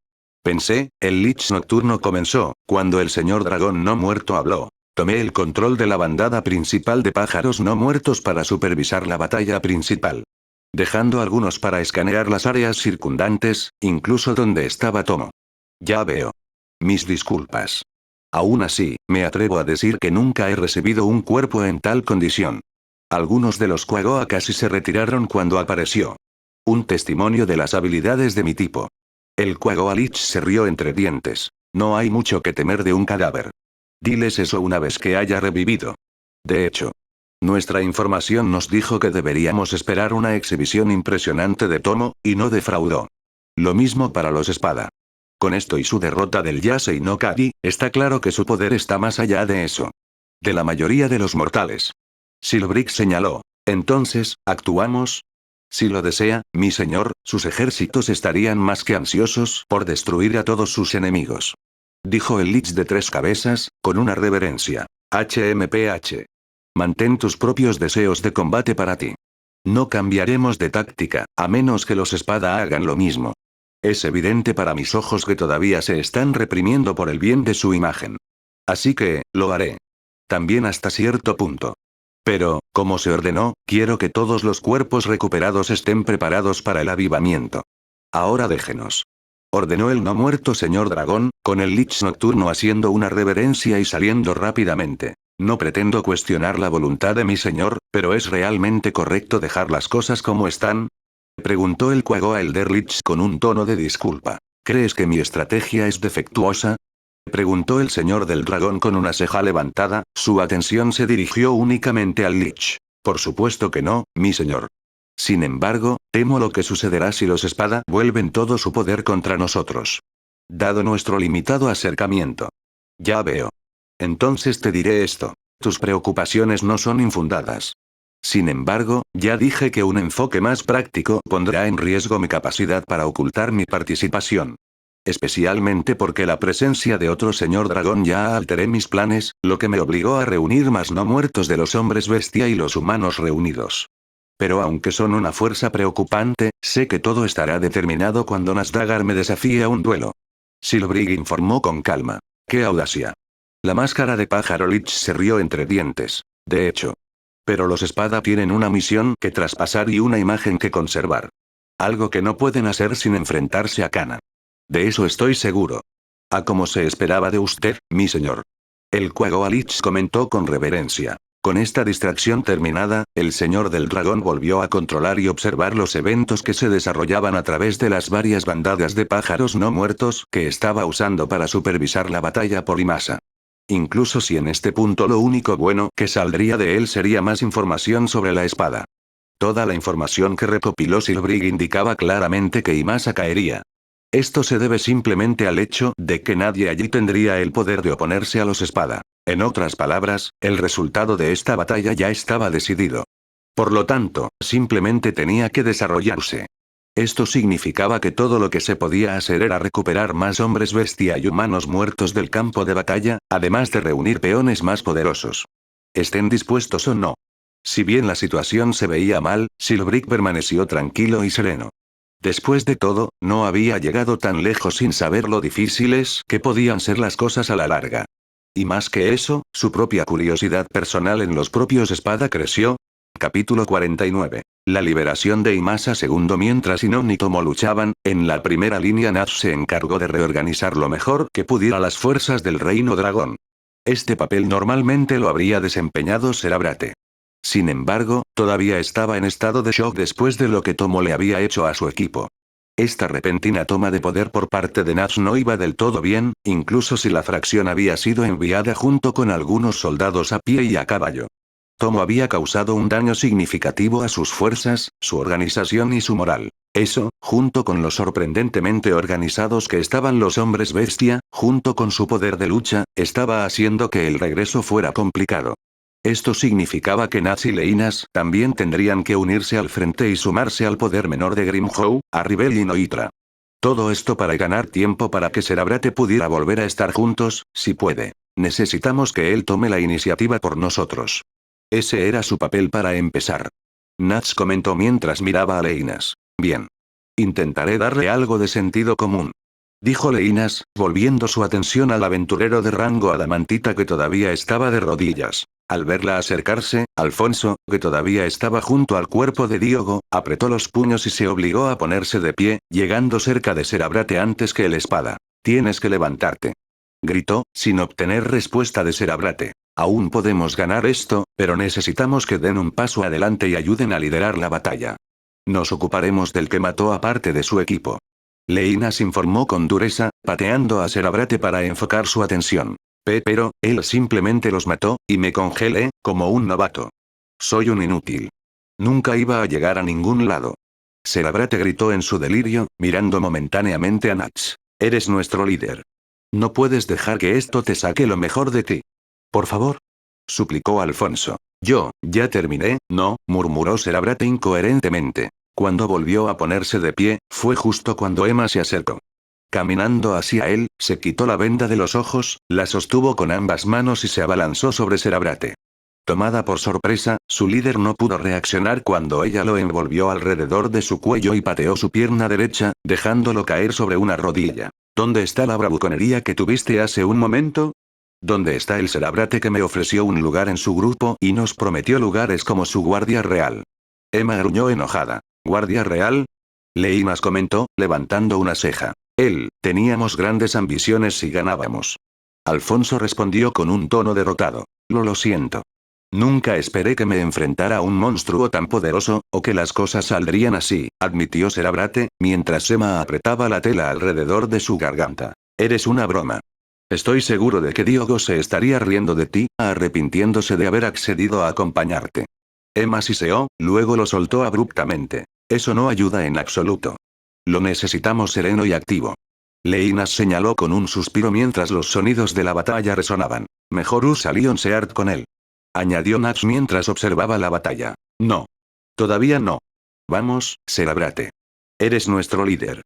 Pensé, el Lich Nocturno comenzó, cuando el señor dragón no muerto habló. Tomé el control de la bandada principal de pájaros no muertos para supervisar la batalla principal. Dejando algunos para escanear las áreas circundantes, incluso donde estaba Tomo. Ya veo. Mis disculpas. Aún así, me atrevo a decir que nunca he recibido un cuerpo en tal condición. Algunos de los Quagoa casi se retiraron cuando apareció. Un testimonio de las habilidades de mi tipo. El Quagoa Lich se rió entre dientes. No hay mucho que temer de un cadáver. Diles eso una vez que haya revivido. De hecho, nuestra información nos dijo que deberíamos esperar una exhibición impresionante de Tomo, y no defraudó. Lo mismo para los espada. Con esto y su derrota del Yasei no Kagi, está claro que su poder está más allá de eso. De la mayoría de los mortales. Silbrick señaló. Entonces, ¿actuamos? Si lo desea, mi señor, sus ejércitos estarían más que ansiosos por destruir a todos sus enemigos. Dijo el Lich de 3 cabezas, con una reverencia. HMPH. Mantén tus propios deseos de combate para ti. No cambiaremos de táctica, a menos que los espada hagan lo mismo. Es evidente para mis ojos que todavía se están reprimiendo por el bien de su imagen. Así que, lo haré. También hasta cierto punto. Pero, como se ordenó, quiero que todos los cuerpos recuperados estén preparados para el avivamiento. Ahora déjenos. Ordenó el no muerto señor dragón, con el Lich Nocturno haciendo una reverencia y saliendo rápidamente. No pretendo cuestionar la voluntad de mi señor, pero ¿es realmente correcto dejar las cosas como están? Preguntó el Quagoa Elder Lich con un tono de disculpa. ¿Crees que mi estrategia es defectuosa? Preguntó el señor del dragón con una ceja levantada, su atención se dirigió únicamente al Lich. Por supuesto que no, mi señor. Sin embargo, temo lo que sucederá si los espada vuelven todo su poder contra nosotros. Dado nuestro limitado acercamiento. Ya veo. Entonces te diré esto. Tus preocupaciones no son infundadas. Sin embargo, ya dije que un enfoque más práctico pondrá en riesgo mi capacidad para ocultar mi participación. Especialmente porque la presencia de otro señor dragón ya alteré mis planes, lo que me obligó a reunir más no muertos de los hombres bestia y los humanos reunidos. Pero aunque son una fuerza preocupante, sé que todo estará determinado cuando Nasdagar me desafíe a un duelo. Silbrig informó con calma. ¡Qué audacia! La máscara de pájaro Lich se rió entre dientes. De hecho. Pero los espada tienen una misión que traspasar y una imagen que conservar. Algo que no pueden hacer sin enfrentarse a Kana. De eso estoy seguro. A como se esperaba de usted, mi señor. El Quagga Lich comentó con reverencia. Con esta distracción terminada, el señor del dragón volvió a controlar y observar los eventos que se desarrollaban a través de las varias bandadas de pájaros no muertos que estaba usando para supervisar la batalla por Imasa. Incluso si en este punto lo único bueno que saldría de él sería más información sobre la espada. Toda la información que recopiló Silbrig indicaba claramente que Imasa caería. Esto se debe simplemente al hecho de que nadie allí tendría el poder de oponerse a los espada. En otras palabras, el resultado de esta batalla ya estaba decidido. Por lo tanto, simplemente tenía que desarrollarse. Esto significaba que todo lo que se podía hacer era recuperar más hombres bestia y humanos muertos del campo de batalla, además de reunir peones más poderosos. Estén dispuestos o no. Si bien la situación se veía mal, Silbrig permaneció tranquilo y sereno. Después de todo, no había llegado tan lejos sin saber lo difíciles que podían ser las cosas a la larga. Y más que eso, su propia curiosidad personal en los propios espada creció. Capítulo 49. La liberación de Imasa II. Mientras Inon y Tomo luchaban, en la primera línea Natsu se encargó de reorganizar lo mejor que pudiera las fuerzas del Reino Dragón. Este papel normalmente lo habría desempeñado Serabrate. Sin embargo, todavía estaba en estado de shock después de lo que Tomo le había hecho a su equipo. Esta repentina toma de poder por parte de Natsu no iba del todo bien, incluso si la fracción había sido enviada junto con algunos soldados a pie y a caballo. Tomo había causado un daño significativo a sus fuerzas, su organización y su moral. Eso, junto con lo sorprendentemente organizados que estaban los hombres bestia, junto con su poder de lucha, estaba haciendo que el regreso fuera complicado. Esto significaba que Nats y Leinas también tendrían que unirse al frente y sumarse al poder menor de Grimhow, a Ribel y Noitra. Todo esto para ganar tiempo para que Serabrate pudiera volver a estar juntos, si puede. Necesitamos que él tome la iniciativa por nosotros. Ese era su papel para empezar. Nats comentó mientras miraba a Leinas. Bien. Intentaré darle algo de sentido común. Dijo Leinas, volviendo su atención al aventurero de rango adamantita que todavía estaba de rodillas. Al verla acercarse, Alfonso, que todavía estaba junto al cuerpo de Diogo, apretó los puños y se obligó a ponerse de pie, llegando cerca de Serabrate antes que el espada. Tienes que levantarte. Gritó, sin obtener respuesta de Serabrate. Aún podemos ganar esto, pero necesitamos que den un paso adelante y ayuden a liderar la batalla. Nos ocuparemos del que mató a parte de su equipo. Leinas informó con dureza, pateando a Serabrate para enfocar su atención. Pero, él simplemente los mató, y me congelé, como un novato. Soy un inútil. Nunca iba a llegar a ningún lado. Serabrate gritó en su delirio, mirando momentáneamente a Nats. Eres nuestro líder. No puedes dejar que esto te saque lo mejor de ti. Por favor. Suplicó Alfonso. Ya terminé, no, murmuró Serabrate incoherentemente. Cuando volvió a ponerse de pie, fue justo cuando Emma se acercó. Caminando hacia él, se quitó la venda de los ojos, la sostuvo con ambas manos y se abalanzó sobre Serabrate. Tomada por sorpresa, su líder no pudo reaccionar cuando ella lo envolvió alrededor de su cuello y pateó su pierna derecha, dejándolo caer sobre una rodilla. ¿Dónde está la bravuconería que tuviste hace un momento? ¿Dónde está el Serabrate que me ofreció un lugar en su grupo y nos prometió lugares como su guardia real? Emma gruñó enojada. ¿Guardia real? Leinas comentó, levantando una ceja. Teníamos grandes ambiciones si ganábamos. Alfonso respondió con un tono derrotado. Lo siento. Nunca esperé que me enfrentara a un monstruo tan poderoso, o que las cosas saldrían así, admitió Serabrate, mientras Emma apretaba la tela alrededor de su garganta. Eres una broma. Estoy seguro de que Diogo se estaría riendo de ti, arrepintiéndose de haber accedido a acompañarte. Emma siseó, luego lo soltó abruptamente. Eso no ayuda en absoluto. Lo necesitamos sereno y activo. Leinas señaló con un suspiro mientras los sonidos de la batalla resonaban. Mejor usa Lion Seart con él. Añadió Nax mientras observaba la batalla. No. Todavía no. Vamos, Serabrate. Eres nuestro líder.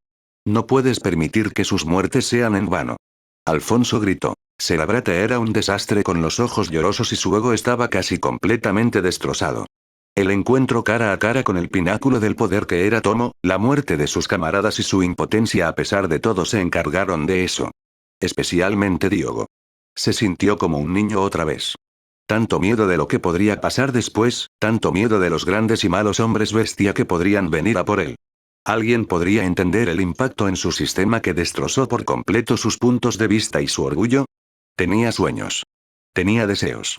No puedes permitir que sus muertes sean en vano. Alfonso gritó. Cerabrate era un desastre con los ojos llorosos y su ego estaba casi completamente destrozado. El encuentro cara a cara con el pináculo del poder que era Tomo, la muerte de sus camaradas y su impotencia a pesar de todo se encargaron de eso. Especialmente Diogo. Se sintió como un niño otra vez. Tanto miedo de lo que podría pasar después, tanto miedo de los grandes y malos hombres bestia que podrían venir a por él. ¿Alguien podría entender el impacto en su sistema que destrozó por completo sus puntos de vista y su orgullo? Tenía sueños. Tenía deseos.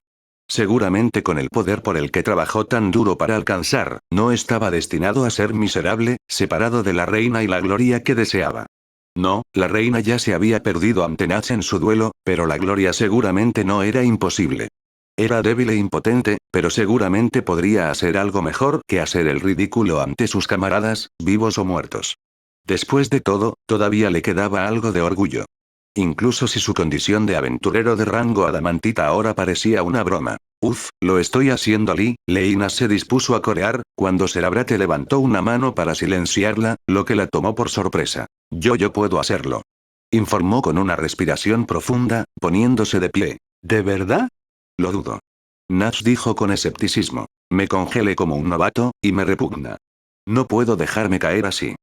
Seguramente con el poder por el que trabajó tan duro para alcanzar, no estaba destinado a ser miserable, separado de la reina y la gloria que deseaba. No, la reina ya se había perdido ante Natch en su duelo, pero la gloria seguramente no era imposible. Era débil e impotente, pero seguramente podría hacer algo mejor que hacer el ridículo ante sus camaradas, vivos o muertos. Después de todo, todavía le quedaba algo de orgullo. Incluso si su condición de aventurero de rango adamantita ahora parecía una broma. Lo estoy haciendo Lee. Leinas se dispuso a corear, cuando Cerabrate levantó una mano para silenciarla, lo que la tomó por sorpresa. Yo puedo hacerlo. Informó con una respiración profunda, poniéndose de pie. ¿De verdad? Lo dudo. Natch dijo con escepticismo. Me congelé como un novato, y me repugna. No puedo dejarme caer así.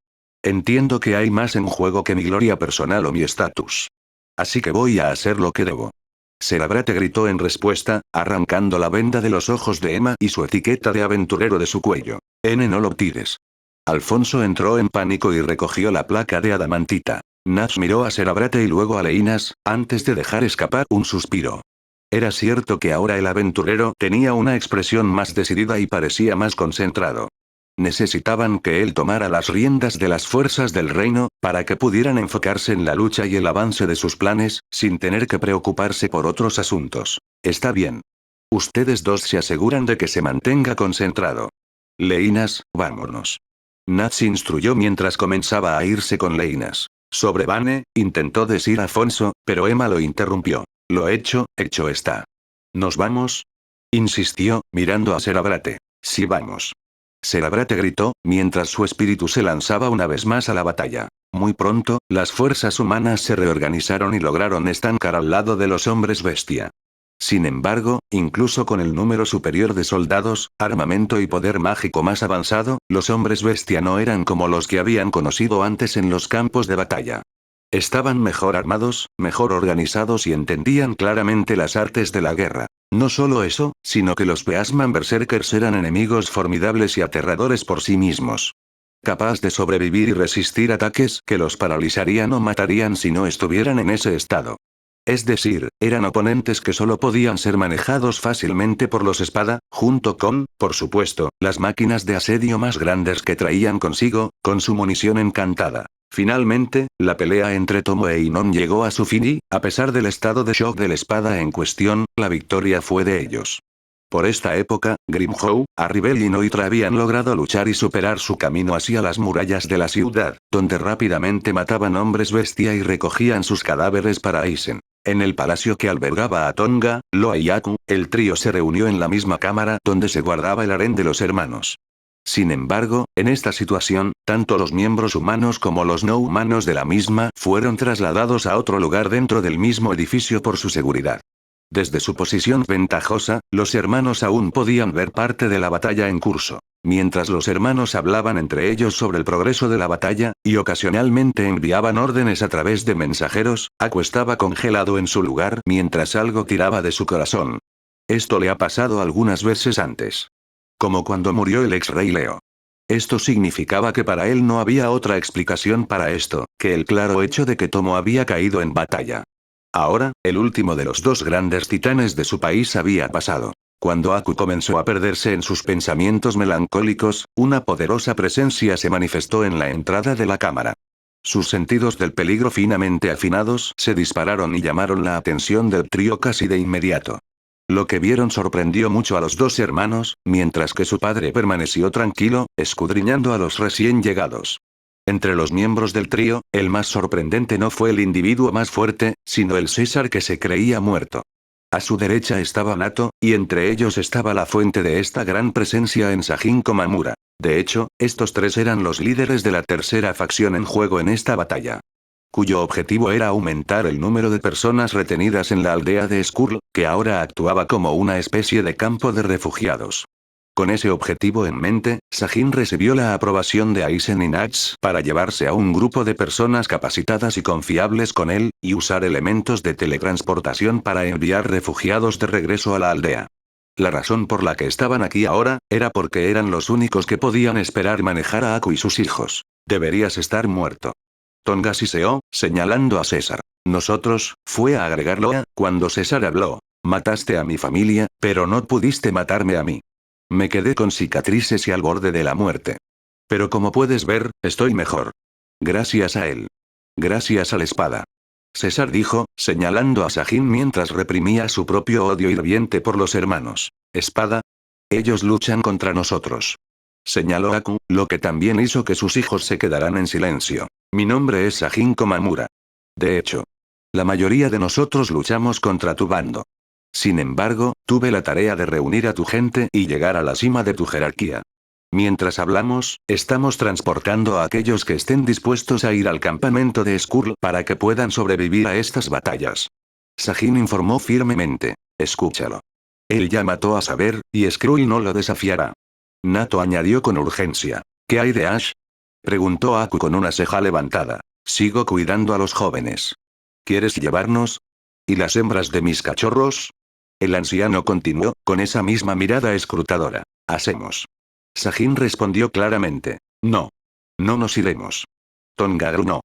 Entiendo que hay más en juego que mi gloria personal o mi estatus. Así que voy a hacer lo que debo. Cerabrate gritó en respuesta, arrancando la venda de los ojos de Emma y su etiqueta de aventurero de su cuello. No lo tires. Alfonso entró en pánico y recogió la placa de adamantita. Natch miró a Cerabrate y luego a Leinas, antes de dejar escapar un suspiro. Era cierto que ahora el aventurero tenía una expresión más decidida y parecía más concentrado. Necesitaban que él tomara las riendas de las fuerzas del reino, para que pudieran enfocarse en la lucha y el avance de sus planes, sin tener que preocuparse por otros asuntos. Está bien. Ustedes dos se aseguran de que se mantenga concentrado. Leinas, vámonos. Natch instruyó mientras comenzaba a irse con Leinas. Sobre Vane, intentó decir Afonso, pero Emma lo interrumpió. Lo hecho está. ¿Nos vamos? Insistió, mirando a Cerabrate. Sí, vamos. Cerabrate gritó, mientras su espíritu se lanzaba una vez más a la batalla. Muy pronto, las fuerzas humanas se reorganizaron y lograron estancar al lado de los hombres bestia. Sin embargo, incluso con el número superior de soldados, armamento y poder mágico más avanzado, los hombres bestia no eran como los que habían conocido antes en los campos de batalla. Estaban mejor armados, mejor organizados y entendían claramente las artes de la guerra. No solo eso, sino que los Beastman Berserkers eran enemigos formidables y aterradores por sí mismos. Capaz de sobrevivir y resistir ataques que los paralizarían o matarían si no estuvieran en ese estado. Es decir, eran oponentes que solo podían ser manejados fácilmente por los espada, junto con, por supuesto, las máquinas de asedio más grandes que traían consigo, con su munición encantada. Finalmente, la pelea entre Tomo e Inon llegó a su fin y, a pesar del estado de shock de la espada en cuestión, la victoria fue de ellos. Por esta época, Grimhow, Arribel y Noitra habían logrado luchar y superar su camino hacia las murallas de la ciudad, donde rápidamente mataban hombres bestia y recogían sus cadáveres para Aizen. En el palacio que albergaba a Tonga, Loa y Aku, el trío se reunió en la misma cámara donde se guardaba el harén de los hermanos. Sin embargo, en esta situación, tanto los miembros humanos como los no humanos de la misma fueron trasladados a otro lugar dentro del mismo edificio por su seguridad. Desde su posición ventajosa, los hermanos aún podían ver parte de la batalla en curso. Mientras los hermanos hablaban entre ellos sobre el progreso de la batalla, y ocasionalmente enviaban órdenes a través de mensajeros, Aku estaba congelado en su lugar mientras algo tiraba de su corazón. Esto le ha pasado algunas veces antes. Como cuando murió el ex-rey Leo. Esto significaba que para él no había otra explicación para esto, que el claro hecho de que Tomo había caído en batalla. Ahora, el último de los dos grandes titanes de su país había pasado. Cuando Aku comenzó a perderse en sus pensamientos melancólicos, una poderosa presencia se manifestó en la entrada de la cámara. Sus sentidos del peligro finamente afinados se dispararon y llamaron la atención del trío casi de inmediato. Lo que vieron sorprendió mucho a los dos hermanos, mientras que su padre permaneció tranquilo, escudriñando a los recién llegados. Entre los miembros del trío, el más sorprendente no fue el individuo más fuerte, sino el César que se creía muerto. A su derecha estaba Nato, y entre ellos estaba la fuente de esta gran presencia en Sajin Komamura. De hecho, estos tres eran los líderes de la tercera facción en juego en esta batalla, cuyo objetivo era aumentar el número de personas retenidas en la aldea de Skrull, que ahora actuaba como una especie de campo de refugiados. Con ese objetivo en mente, Sajin recibió la aprobación de Aizen y Nats para llevarse a un grupo de personas capacitadas y confiables con él, y usar elementos de teletransportación para enviar refugiados de regreso a la aldea. La razón por la que estaban aquí ahora, era porque eran los únicos que podían esperar manejar a Aku y sus hijos. Deberías estar muerto. Tonga siseó, señalando a César. Nosotros, fue a agregarlo cuando César habló. Mataste a mi familia, pero no pudiste matarme a mí. Me quedé con cicatrices y al borde de la muerte. Pero como puedes ver, estoy mejor. Gracias a él. Gracias a la espada. César dijo, señalando a Sajin mientras reprimía su propio odio hirviente por los hermanos. ¿Espada? Ellos luchan contra nosotros. Señaló Aku, lo que también hizo que sus hijos se quedaran en silencio. Mi nombre es Sajin Komamura. De hecho, la mayoría de nosotros luchamos contra tu bando. Sin embargo, tuve la tarea de reunir a tu gente y llegar a la cima de tu jerarquía. Mientras hablamos, estamos transportando a aquellos que estén dispuestos a ir al campamento de Skrull para que puedan sobrevivir a estas batallas. Sajin informó firmemente. Escúchalo. Él ya mató a Saber, y Skrull no lo desafiará. Nato añadió con urgencia. ¿Qué hay de Ash? Preguntó Aku con una ceja levantada. Sigo cuidando a los jóvenes. ¿Quieres llevarnos? ¿Y las hembras de mis cachorros? El anciano continuó, con esa misma mirada escrutadora. Hacemos. Sajin respondió claramente. No. No nos iremos. Tonga grunó.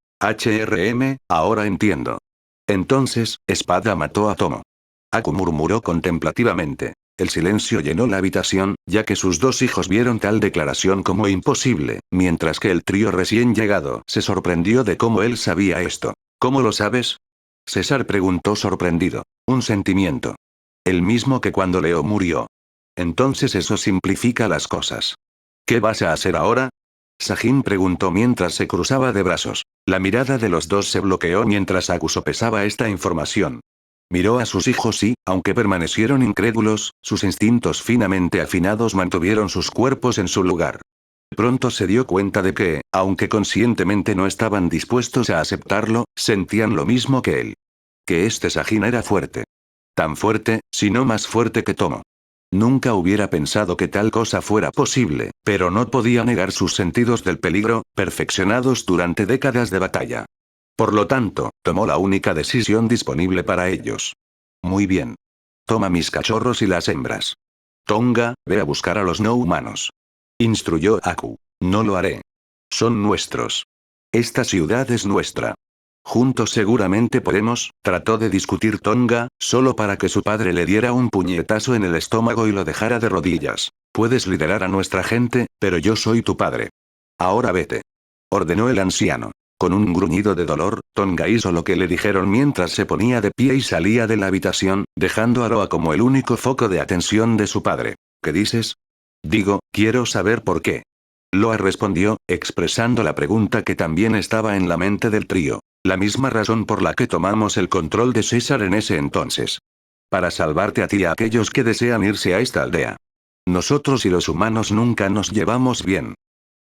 Ahora entiendo. Entonces, Espada mató a Tomo. Aku murmuró contemplativamente. El silencio llenó la habitación, ya que sus dos hijos vieron tal declaración como imposible, mientras que el trío recién llegado se sorprendió de cómo él sabía esto. ¿Cómo lo sabes? César preguntó sorprendido. Un sentimiento. El mismo que cuando Leo murió. Entonces eso simplifica las cosas. ¿Qué vas a hacer ahora? Sajin preguntó mientras se cruzaba de brazos. La mirada de los dos se bloqueó mientras Aku sopesaba esta información. Miró a sus hijos y, aunque permanecieron incrédulos, sus instintos finamente afinados mantuvieron sus cuerpos en su lugar. Pronto se dio cuenta de que, aunque conscientemente no estaban dispuestos a aceptarlo, sentían lo mismo que él. Que este Sajin era fuerte. Tan fuerte, si no más fuerte que Tomo. Nunca hubiera pensado que tal cosa fuera posible, pero no podía negar sus sentidos del peligro, perfeccionados durante décadas de batalla. Por lo tanto, tomó la única decisión disponible para ellos. Muy bien. Toma mis cachorros y las hembras. Tonga, ve a buscar a los no humanos. Instruyó Aku. No lo haré. Son nuestros. Esta ciudad es nuestra. Juntos seguramente podemos, trató de discutir Tonga, solo para que su padre le diera un puñetazo en el estómago y lo dejara de rodillas. Puedes liderar a nuestra gente, pero yo soy tu padre. Ahora vete. Ordenó el anciano. Con un gruñido de dolor, Tonga hizo lo que le dijeron mientras se ponía de pie y salía de la habitación, dejando a Roa como el único foco de atención de su padre. ¿Qué dices? Digo, quiero saber por qué. Loa respondió, expresando la pregunta que también estaba en la mente del trío. La misma razón por la que tomamos el control de César en ese entonces. Para salvarte a ti y a aquellos que desean irse a esta aldea. Nosotros y los humanos nunca nos llevamos bien.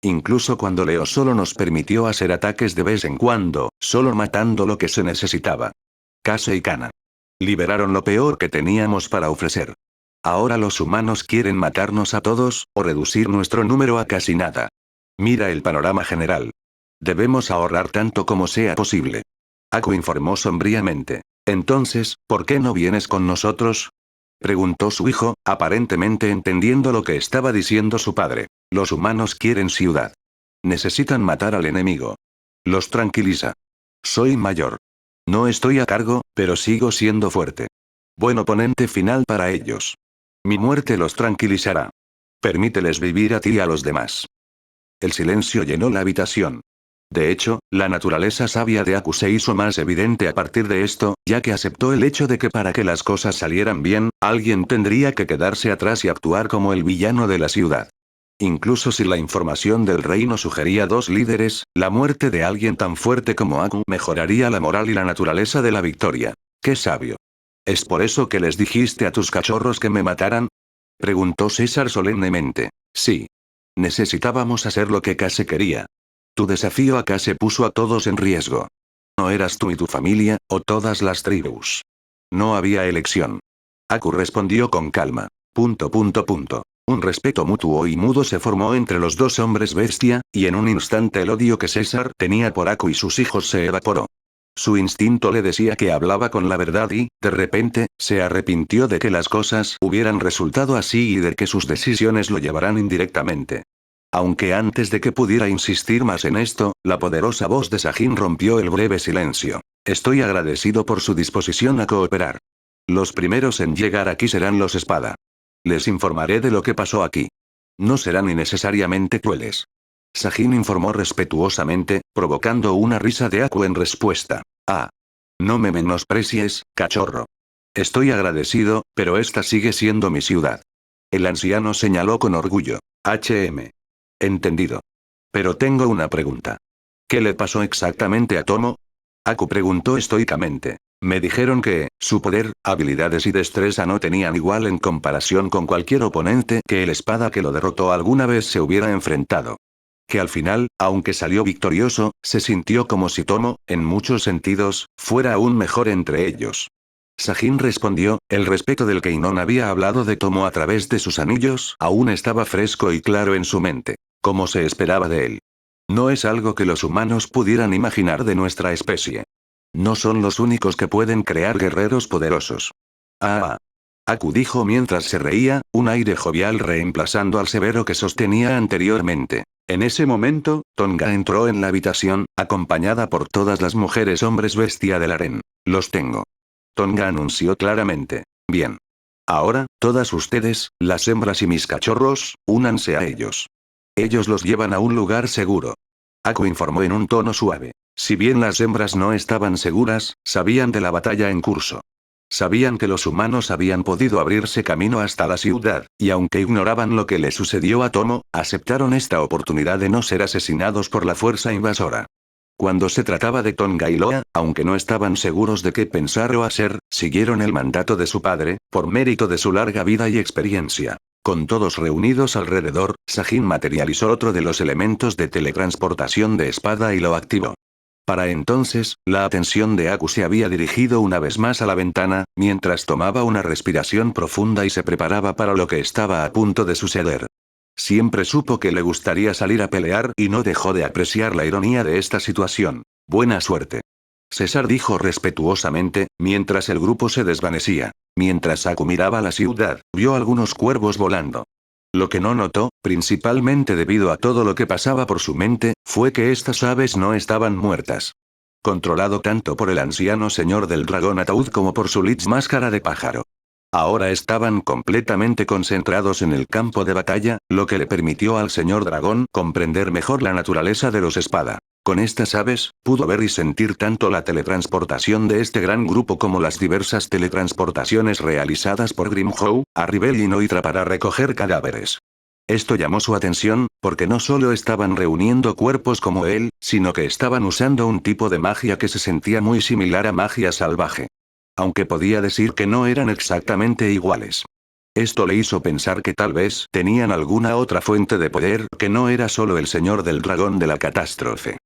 Incluso cuando Leo solo nos permitió hacer ataques de vez en cuando, solo matando lo que se necesitaba. Case y Kana. Liberaron lo peor que teníamos para ofrecer. Ahora los humanos quieren matarnos a todos, o reducir nuestro número a casi nada. Mira el panorama general. Debemos ahorrar tanto como sea posible. Aku informó sombríamente. Entonces, ¿por qué no vienes con nosotros? Preguntó su hijo, aparentemente entendiendo lo que estaba diciendo su padre. Los humanos quieren ciudad. Necesitan matar al enemigo. Los tranquiliza. Soy mayor. No estoy a cargo, pero sigo siendo fuerte. Buen oponente final para ellos. Mi muerte los tranquilizará. Permíteles vivir a ti y a los demás. El silencio llenó la habitación. De hecho, la naturaleza sabia de Aku se hizo más evidente a partir de esto, ya que aceptó el hecho de que para que las cosas salieran bien, alguien tendría que quedarse atrás y actuar como el villano de la ciudad. Incluso si la información del reino sugería dos líderes, la muerte de alguien tan fuerte como Aku mejoraría la moral y la naturaleza de la victoria. ¡Qué sabio! ¿Es por eso que les dijiste a tus cachorros que me mataran? Preguntó César solemnemente. Sí. Necesitábamos hacer lo que Kase quería. Tu desafío a Kase puso a todos en riesgo. No eras tú y tu familia, o todas las tribus. No había elección. Aku respondió con calma. ... Un respeto mutuo y mudo se formó entre los dos hombres bestia, y en un instante el odio que César tenía por Aku y sus hijos se evaporó. Su instinto le decía que hablaba con la verdad y, de repente, se arrepintió de que las cosas hubieran resultado así y de que sus decisiones lo llevaran indirectamente. Aunque antes de que pudiera insistir más en esto, la poderosa voz de Sajin rompió el breve silencio. Estoy agradecido por su disposición a cooperar. Los primeros en llegar aquí serán los espada. Les informaré de lo que pasó aquí. No serán innecesariamente crueles. Sajin informó respetuosamente, provocando una risa de Aku en respuesta. Ah. No me menosprecies, cachorro. Estoy agradecido, pero esta sigue siendo mi ciudad. El anciano señaló con orgullo. Entendido. Pero tengo una pregunta. ¿Qué le pasó exactamente a Tomo? Aku preguntó estoicamente. Me dijeron que, su poder, habilidades y destreza no tenían igual en comparación con cualquier oponente que el espada que lo derrotó alguna vez se hubiera enfrentado. Que al final, aunque salió victorioso, se sintió como si Tomo, en muchos sentidos, fuera aún mejor entre ellos. Sajin respondió, el respeto del Keinon había hablado de Tomo a través de sus anillos, aún estaba fresco y claro en su mente. Como se esperaba de él. No es algo que los humanos pudieran imaginar de nuestra especie. No son los únicos que pueden crear guerreros poderosos. Ah. Aku dijo mientras se reía, un aire jovial reemplazando al severo que sostenía anteriormente. En ese momento, Tonga entró en la habitación, acompañada por todas las mujeres hombres bestia del harén. Los tengo. Tonga anunció claramente. Bien. Ahora, todas ustedes, las hembras y mis cachorros, únanse a ellos. Ellos los llevan a un lugar seguro. Aku informó en un tono suave. Si bien las hembras no estaban seguras, sabían de la batalla en curso. Sabían que los humanos habían podido abrirse camino hasta la ciudad, y aunque ignoraban lo que le sucedió a Tomo, aceptaron esta oportunidad de no ser asesinados por la fuerza invasora. Cuando se trataba de Tonga y Loa, aunque no estaban seguros de qué pensar o hacer, siguieron el mandato de su padre, por mérito de su larga vida y experiencia. Con todos reunidos alrededor, Sajin materializó otro de los elementos de teletransportación de espada y lo activó. Para entonces, la atención de Aku se había dirigido una vez más a la ventana, mientras tomaba una respiración profunda y se preparaba para lo que estaba a punto de suceder. Siempre supo que le gustaría salir a pelear y no dejó de apreciar la ironía de esta situación. Buena suerte. César dijo respetuosamente, mientras el grupo se desvanecía. Mientras Aku miraba la ciudad, vio algunos cuervos volando. Lo que no notó, principalmente debido a todo lo que pasaba por su mente, fue que estas aves no estaban muertas. Controlado tanto por el anciano señor del dragón ataúd como por su Lich máscara de pájaro. Ahora estaban completamente concentrados en el campo de batalla, lo que le permitió al señor dragón comprender mejor la naturaleza de los espada. Con estas aves, pudo ver y sentir tanto la teletransportación de este gran grupo como las diversas teletransportaciones realizadas por Grimhow, Arribel y Noitra para recoger cadáveres. Esto llamó su atención, porque no solo estaban reuniendo cuerpos como él, sino que estaban usando un tipo de magia que se sentía muy similar a magia salvaje. Aunque podía decir que no eran exactamente iguales. Esto le hizo pensar que tal vez tenían alguna otra fuente de poder que no era solo el señor del dragón de la catástrofe.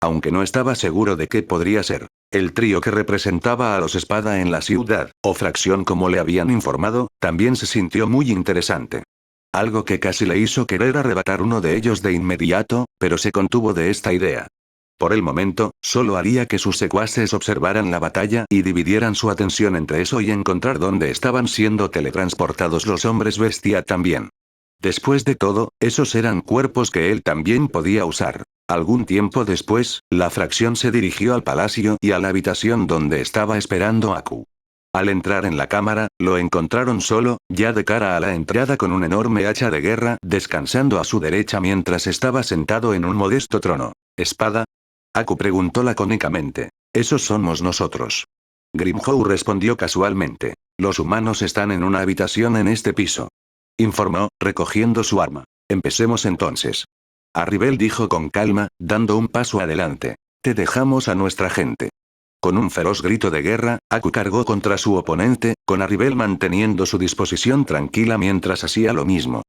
Aunque no estaba seguro de qué podría ser. El trío que representaba a los espada en la ciudad, o fracción como le habían informado, también se sintió muy interesante. Algo que casi le hizo querer arrebatar uno de ellos de inmediato, pero se contuvo de esta idea. Por el momento, solo haría que sus secuaces observaran la batalla y dividieran su atención entre eso y encontrar dónde estaban siendo teletransportados los hombres bestia también. Después de todo, esos eran cuerpos que él también podía usar. Algún tiempo después, la fracción se dirigió al palacio y a la habitación donde estaba esperando Aku. Al entrar en la cámara, lo encontraron solo, ya de cara a la entrada con un enorme hacha de guerra descansando a su derecha mientras estaba sentado en un modesto trono. ¿Espada? Aku preguntó lacónicamente. Esos somos nosotros. Grimhow respondió casualmente. Los humanos están en una habitación en este piso. Informó, recogiendo su arma. Empecemos entonces. Arribel dijo con calma, dando un paso adelante. Te dejamos a nuestra gente. Con un feroz grito de guerra, Aku cargó contra su oponente, con Arribel manteniendo su disposición tranquila mientras hacía lo mismo.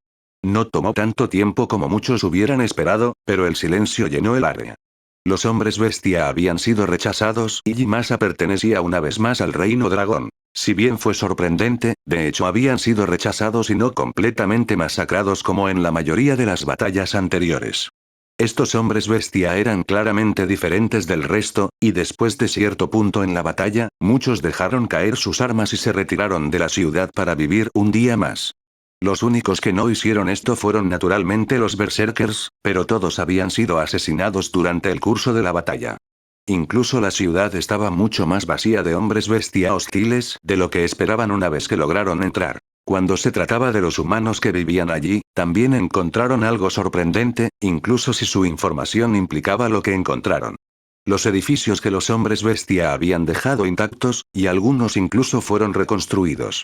No tomó tanto tiempo como muchos hubieran esperado, pero el silencio llenó el área. Los hombres bestia habían sido rechazados y Yimasa pertenecía una vez más al reino dragón. Si bien fue sorprendente, de hecho habían sido rechazados y no completamente masacrados como en la mayoría de las batallas anteriores. Estos hombres bestia eran claramente diferentes del resto, y después de cierto punto en la batalla, muchos dejaron caer sus armas y se retiraron de la ciudad para vivir un día más. Los únicos que no hicieron esto fueron naturalmente los berserkers, pero todos habían sido asesinados durante el curso de la batalla. Incluso la ciudad estaba mucho más vacía de hombres bestia hostiles de lo que esperaban una vez que lograron entrar. Cuando se trataba de los humanos que vivían allí, también encontraron algo sorprendente, incluso si su información implicaba lo que encontraron. Los edificios que los hombres bestia habían dejado intactos, y algunos incluso fueron reconstruidos.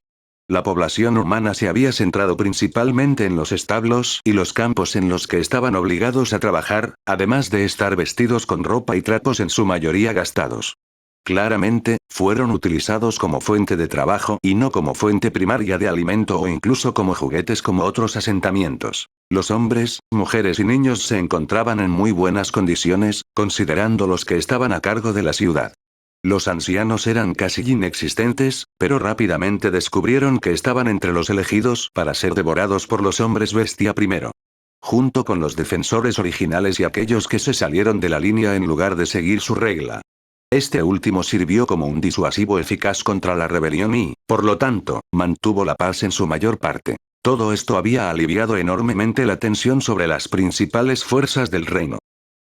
La población humana se había centrado principalmente en los establos y los campos en los que estaban obligados a trabajar, además de estar vestidos con ropa y trapos en su mayoría gastados. Claramente, fueron utilizados como fuente de trabajo y no como fuente primaria de alimento o incluso como juguetes como otros asentamientos. Los hombres, mujeres y niños se encontraban en muy buenas condiciones, considerando los que estaban a cargo de la ciudad. Los ancianos eran casi inexistentes, pero rápidamente descubrieron que estaban entre los elegidos para ser devorados por los hombres bestia primero. Junto con los defensores originales y aquellos que se salieron de la línea en lugar de seguir su regla. Este último sirvió como un disuasivo eficaz contra la rebelión y, por lo tanto, mantuvo la paz en su mayor parte. Todo esto había aliviado enormemente la tensión sobre las principales fuerzas del reino.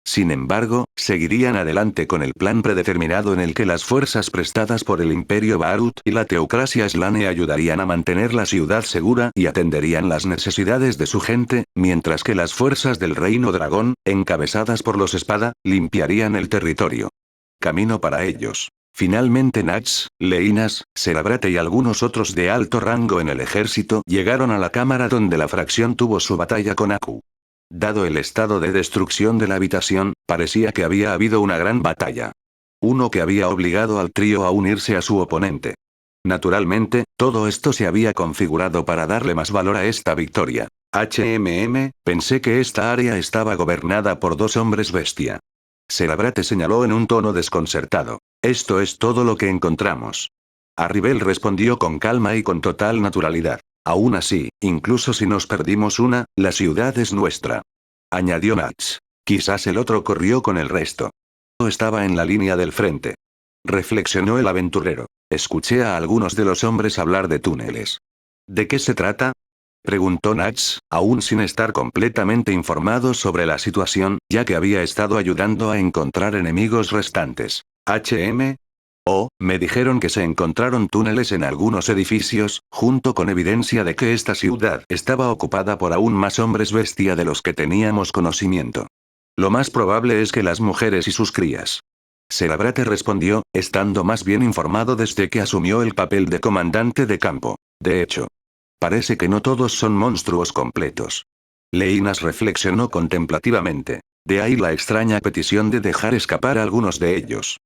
Sin embargo, seguirían adelante con el plan predeterminado en el que las fuerzas prestadas por el Imperio Barut y la teocracia Slane ayudarían a mantener la ciudad segura y atenderían las necesidades de su gente, mientras que las fuerzas del Reino Dragón, encabezadas por los Espada, limpiarían el territorio. Camino para ellos. Finalmente Nats, Leinas, Celabrate y algunos otros de alto rango en el ejército llegaron a la cámara donde la fracción tuvo su batalla con Aku. Dado el estado de destrucción de la habitación, parecía que había habido una gran batalla. Uno que había obligado al trío a unirse a su oponente. Naturalmente, todo esto se había configurado para darle más valor a esta victoria. Pensé que esta área estaba gobernada por dos hombres bestia. Celabrate señaló en un tono desconcertado. Esto es todo lo que encontramos. Arribel respondió con calma y con total naturalidad. Aún así, incluso si nos perdimos una, la ciudad es nuestra. Añadió Nats. Quizás el otro corrió con el resto. Estaba en la línea del frente. Reflexionó el aventurero. Escuché a algunos de los hombres hablar de túneles. ¿De qué se trata? Preguntó Nats, aún sin estar completamente informado sobre la situación, ya que había estado ayudando a encontrar enemigos restantes. Me dijeron que se encontraron túneles en algunos edificios, junto con evidencia de que esta ciudad estaba ocupada por aún más hombres bestia de los que teníamos conocimiento. Lo más probable es que las mujeres y sus crías. Celabrate respondió, estando más bien informado desde que asumió el papel de comandante de campo. De hecho, parece que no todos son monstruos completos. Leinas reflexionó contemplativamente. De ahí la extraña petición de dejar escapar a algunos de ellos.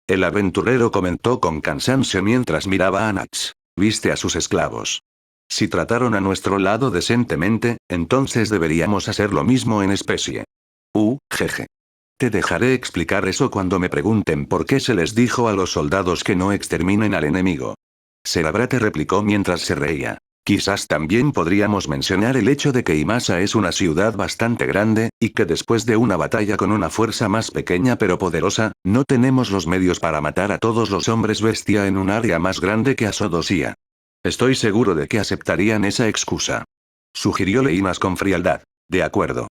El aventurero comentó con cansancio mientras miraba a Nats. Viste a sus esclavos. Si trataron a nuestro lado decentemente, entonces deberíamos hacer lo mismo en especie. Jeje. Te dejaré explicar eso cuando me pregunten por qué se les dijo a los soldados que no exterminen al enemigo. Celabrate replicó mientras se reía. Quizás también podríamos mencionar el hecho de que Imasa es una ciudad bastante grande, y que después de una batalla con una fuerza más pequeña pero poderosa, no tenemos los medios para matar a todos los hombres bestia en un área más grande que Asodosia. Estoy seguro de que aceptarían esa excusa. Sugirió Leinas con frialdad. De acuerdo.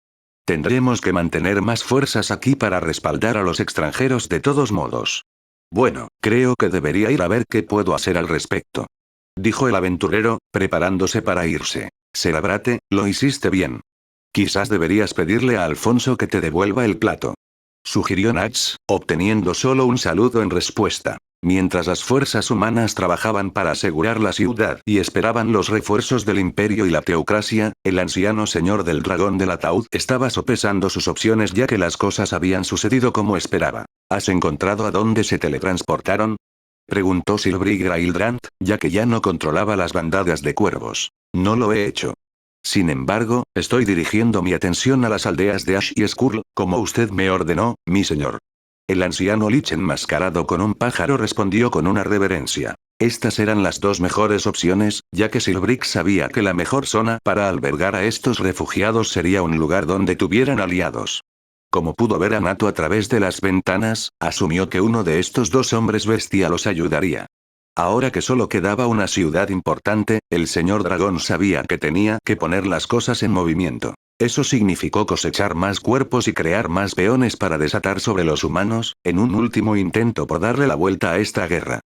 Tendremos que mantener más fuerzas aquí para respaldar a los extranjeros de todos modos. Bueno, creo que debería ir a ver qué puedo hacer al respecto. Dijo el aventurero, preparándose para irse. Celabrate, lo hiciste bien. Quizás deberías pedirle a Alfonso que te devuelva el plato. Sugirió Nats, obteniendo solo un saludo en respuesta. Mientras las fuerzas humanas trabajaban para asegurar la ciudad y esperaban los refuerzos del imperio y la teocracia, el anciano señor del dragón del ataúd estaba sopesando sus opciones ya que las cosas habían sucedido como esperaba. ¿Has encontrado a dónde se teletransportaron? Preguntó Silbrig Graildrant, ya que ya no controlaba las bandadas de cuervos. No lo he hecho. Sin embargo, estoy dirigiendo mi atención a las aldeas de Ash y Skrull, como usted me ordenó, mi señor. El anciano Lich enmascarado con un pájaro respondió con una reverencia. Estas eran las dos mejores opciones, ya que Silbrick sabía que la mejor zona para albergar a estos refugiados sería un lugar donde tuvieran aliados. Como pudo ver a Nato a través de las ventanas, asumió que uno de estos dos hombres bestia los ayudaría. Ahora que solo quedaba una ciudad importante, el señor dragón sabía que tenía que poner las cosas en movimiento. Eso significó cosechar más cuerpos y crear más peones para desatar sobre los humanos, en un último intento por darle la vuelta a esta guerra.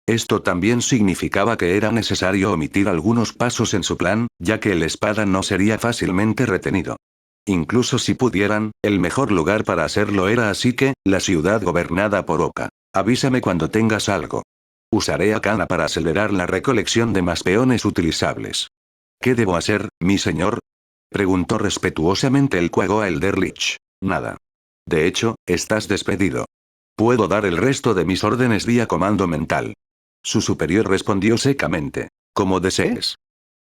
Esto también significaba que era necesario omitir algunos pasos en su plan, ya que el espada no sería fácilmente retenido. Incluso si pudieran, el mejor lugar para hacerlo era así que, la ciudad gobernada por Oka. Avísame cuando tengas algo. Usaré a Kana para acelerar la recolección de más peones utilizables. ¿Qué debo hacer, mi señor? Preguntó respetuosamente el Quagga Elder Lich. Nada. De hecho, estás despedido. Puedo dar el resto de mis órdenes vía comando mental. Su superior respondió secamente. Como desees.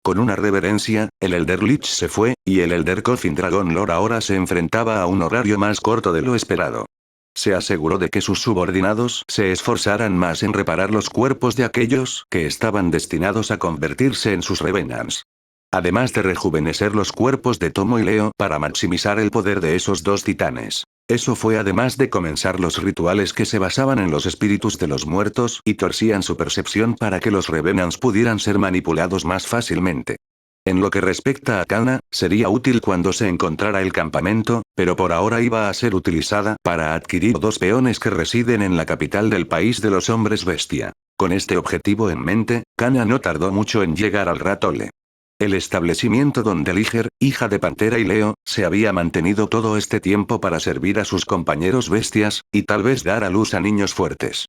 Con una reverencia, el Elder Lich se fue, y el Elder Coffin Dragon Lord ahora se enfrentaba a un horario más corto de lo esperado. Se aseguró de que sus subordinados se esforzaran más en reparar los cuerpos de aquellos que estaban destinados a convertirse en sus Revenants. Además de rejuvenecer los cuerpos de Tomo y Leo para maximizar el poder de esos dos titanes. Eso fue además de comenzar los rituales que se basaban en los espíritus de los muertos y torcían su percepción para que los Revenants pudieran ser manipulados más fácilmente. En lo que respecta a Kana, sería útil cuando se encontrara el campamento, pero por ahora iba a ser utilizada para adquirir dos peones que residen en la capital del país de los hombres bestia. Con este objetivo en mente, Kana no tardó mucho en llegar al Ratole. El establecimiento donde Liger, hija de Pantera y Leo, se había mantenido todo este tiempo para servir a sus compañeros bestias, y tal vez dar a luz a niños fuertes.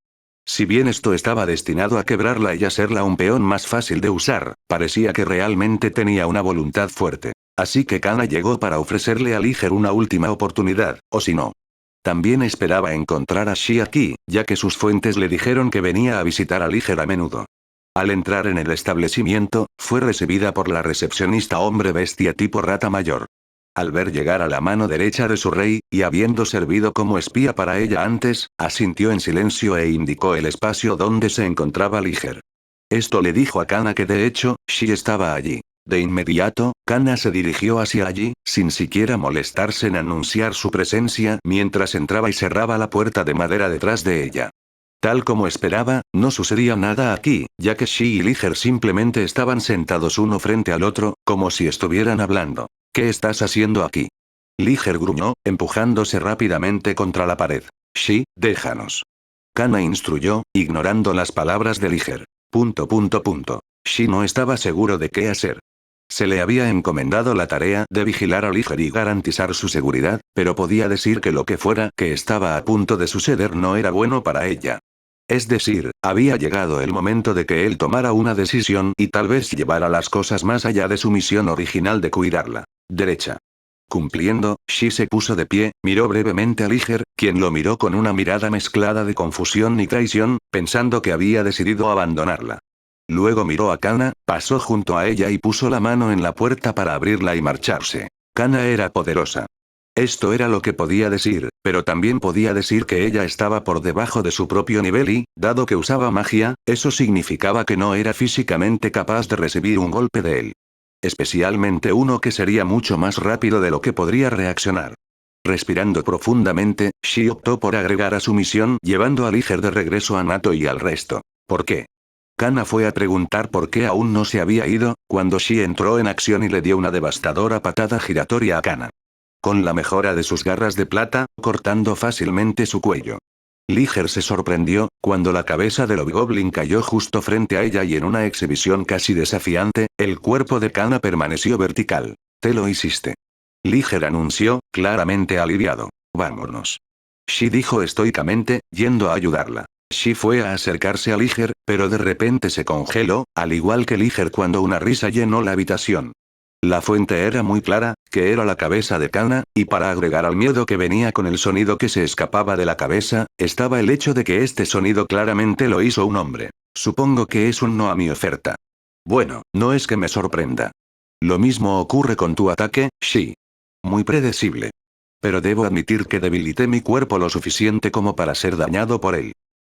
Si bien esto estaba destinado a quebrarla y hacerla un peón más fácil de usar, parecía que realmente tenía una voluntad fuerte. Así que Kana llegó para ofrecerle a Liger una última oportunidad, o si no. También esperaba encontrar a Shi aquí, ya que sus fuentes le dijeron que venía a visitar a Liger a menudo. Al entrar en el establecimiento, fue recibida por la recepcionista hombre bestia tipo rata mayor. Al ver llegar a la mano derecha de su rey, y habiendo servido como espía para ella antes, asintió en silencio e indicó el espacio donde se encontraba Liger. Esto le dijo a Kana que de hecho, Shi estaba allí. De inmediato, Kana se dirigió hacia allí, sin siquiera molestarse en anunciar su presencia mientras entraba y cerraba la puerta de madera detrás de ella. Tal como esperaba, no sucedía nada aquí, ya que Shi y Liger simplemente estaban sentados uno frente al otro, como si estuvieran hablando. ¿Qué estás haciendo aquí? Liger gruñó, empujándose rápidamente contra la pared. Shi, déjanos. Kana instruyó, ignorando las palabras de Liger. Shi no estaba seguro de qué hacer. Se le había encomendado la tarea de vigilar a Liger y garantizar su seguridad, pero podía decir que lo que fuera que estaba a punto de suceder no era bueno para ella. Es decir, había llegado el momento de que él tomara una decisión y tal vez llevara las cosas más allá de su misión original de cuidarla. Derecha. Cumpliendo, Shi se puso de pie, miró brevemente a Liger, quien lo miró con una mirada mezclada de confusión y traición, pensando que había decidido abandonarla. Luego miró a Kana, pasó junto a ella y puso la mano en la puerta para abrirla y marcharse. Kana era poderosa. Esto era lo que podía decir, pero también podía decir que ella estaba por debajo de su propio nivel y, dado que usaba magia, eso significaba que no era físicamente capaz de recibir un golpe de él. Especialmente uno que sería mucho más rápido de lo que podría reaccionar. Respirando profundamente, Shi optó por agregar a su misión llevando a Liger de regreso a Nato y al resto. ¿Por qué? Kana fue a preguntar por qué aún no se había ido, cuando Shi entró en acción y le dio una devastadora patada giratoria a Kana. Con la mejora de sus garras de plata, cortando fácilmente su cuello. Liger se sorprendió, cuando la cabeza del Hobgoblin cayó justo frente a ella y en una exhibición casi desafiante, el cuerpo de Kana permaneció vertical. Te lo hiciste. Liger anunció, claramente aliviado. Vámonos. Shi dijo estoicamente, yendo a ayudarla. Shi fue a acercarse a Liger, pero de repente se congeló, al igual que Liger cuando una risa llenó la habitación. La fuente era muy clara, que era la cabeza de Kana, y para agregar al miedo que venía con el sonido que se escapaba de la cabeza, estaba el hecho de que este sonido claramente lo hizo un hombre. Supongo que es un no a mi oferta. Bueno, no es que me sorprenda. Lo mismo ocurre con tu ataque, Shi. Muy predecible. Pero debo admitir que debilité mi cuerpo lo suficiente como para ser dañado por él.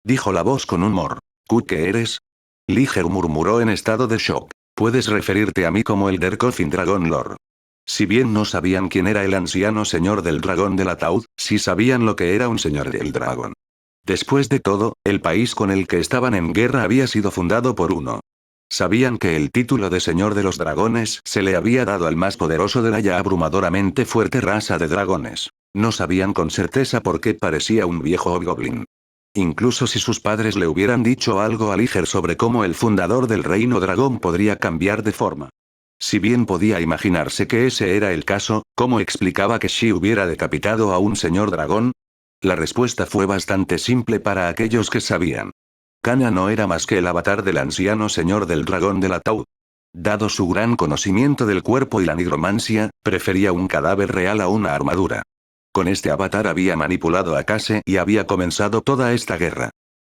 Dijo la voz con humor. ¿Qué eres? Liger murmuró en estado de shock. Puedes referirte a mí como el Coffin Dragon Lord. Si bien no sabían quién era el anciano señor del dragón del ataúd, sí sabían lo que era un señor del dragón. Después de todo, el país con el que estaban en guerra había sido fundado por uno. Sabían que el título de Señor de los Dragones se le había dado al más poderoso de la ya abrumadoramente fuerte raza de dragones. No sabían con certeza por qué parecía un viejo hobgoblin. Incluso si sus padres le hubieran dicho algo a Liger sobre cómo el fundador del reino dragón podría cambiar de forma. Si bien podía imaginarse que ese era el caso, ¿cómo explicaba que Shi hubiera decapitado a un señor dragón? La respuesta fue bastante simple para aquellos que sabían. Kana no era más que el avatar del anciano señor del dragón del ataúd. Dado su gran conocimiento del cuerpo y la nigromancia, prefería un cadáver real a una armadura. Con este avatar había manipulado a Kase y había comenzado toda esta guerra.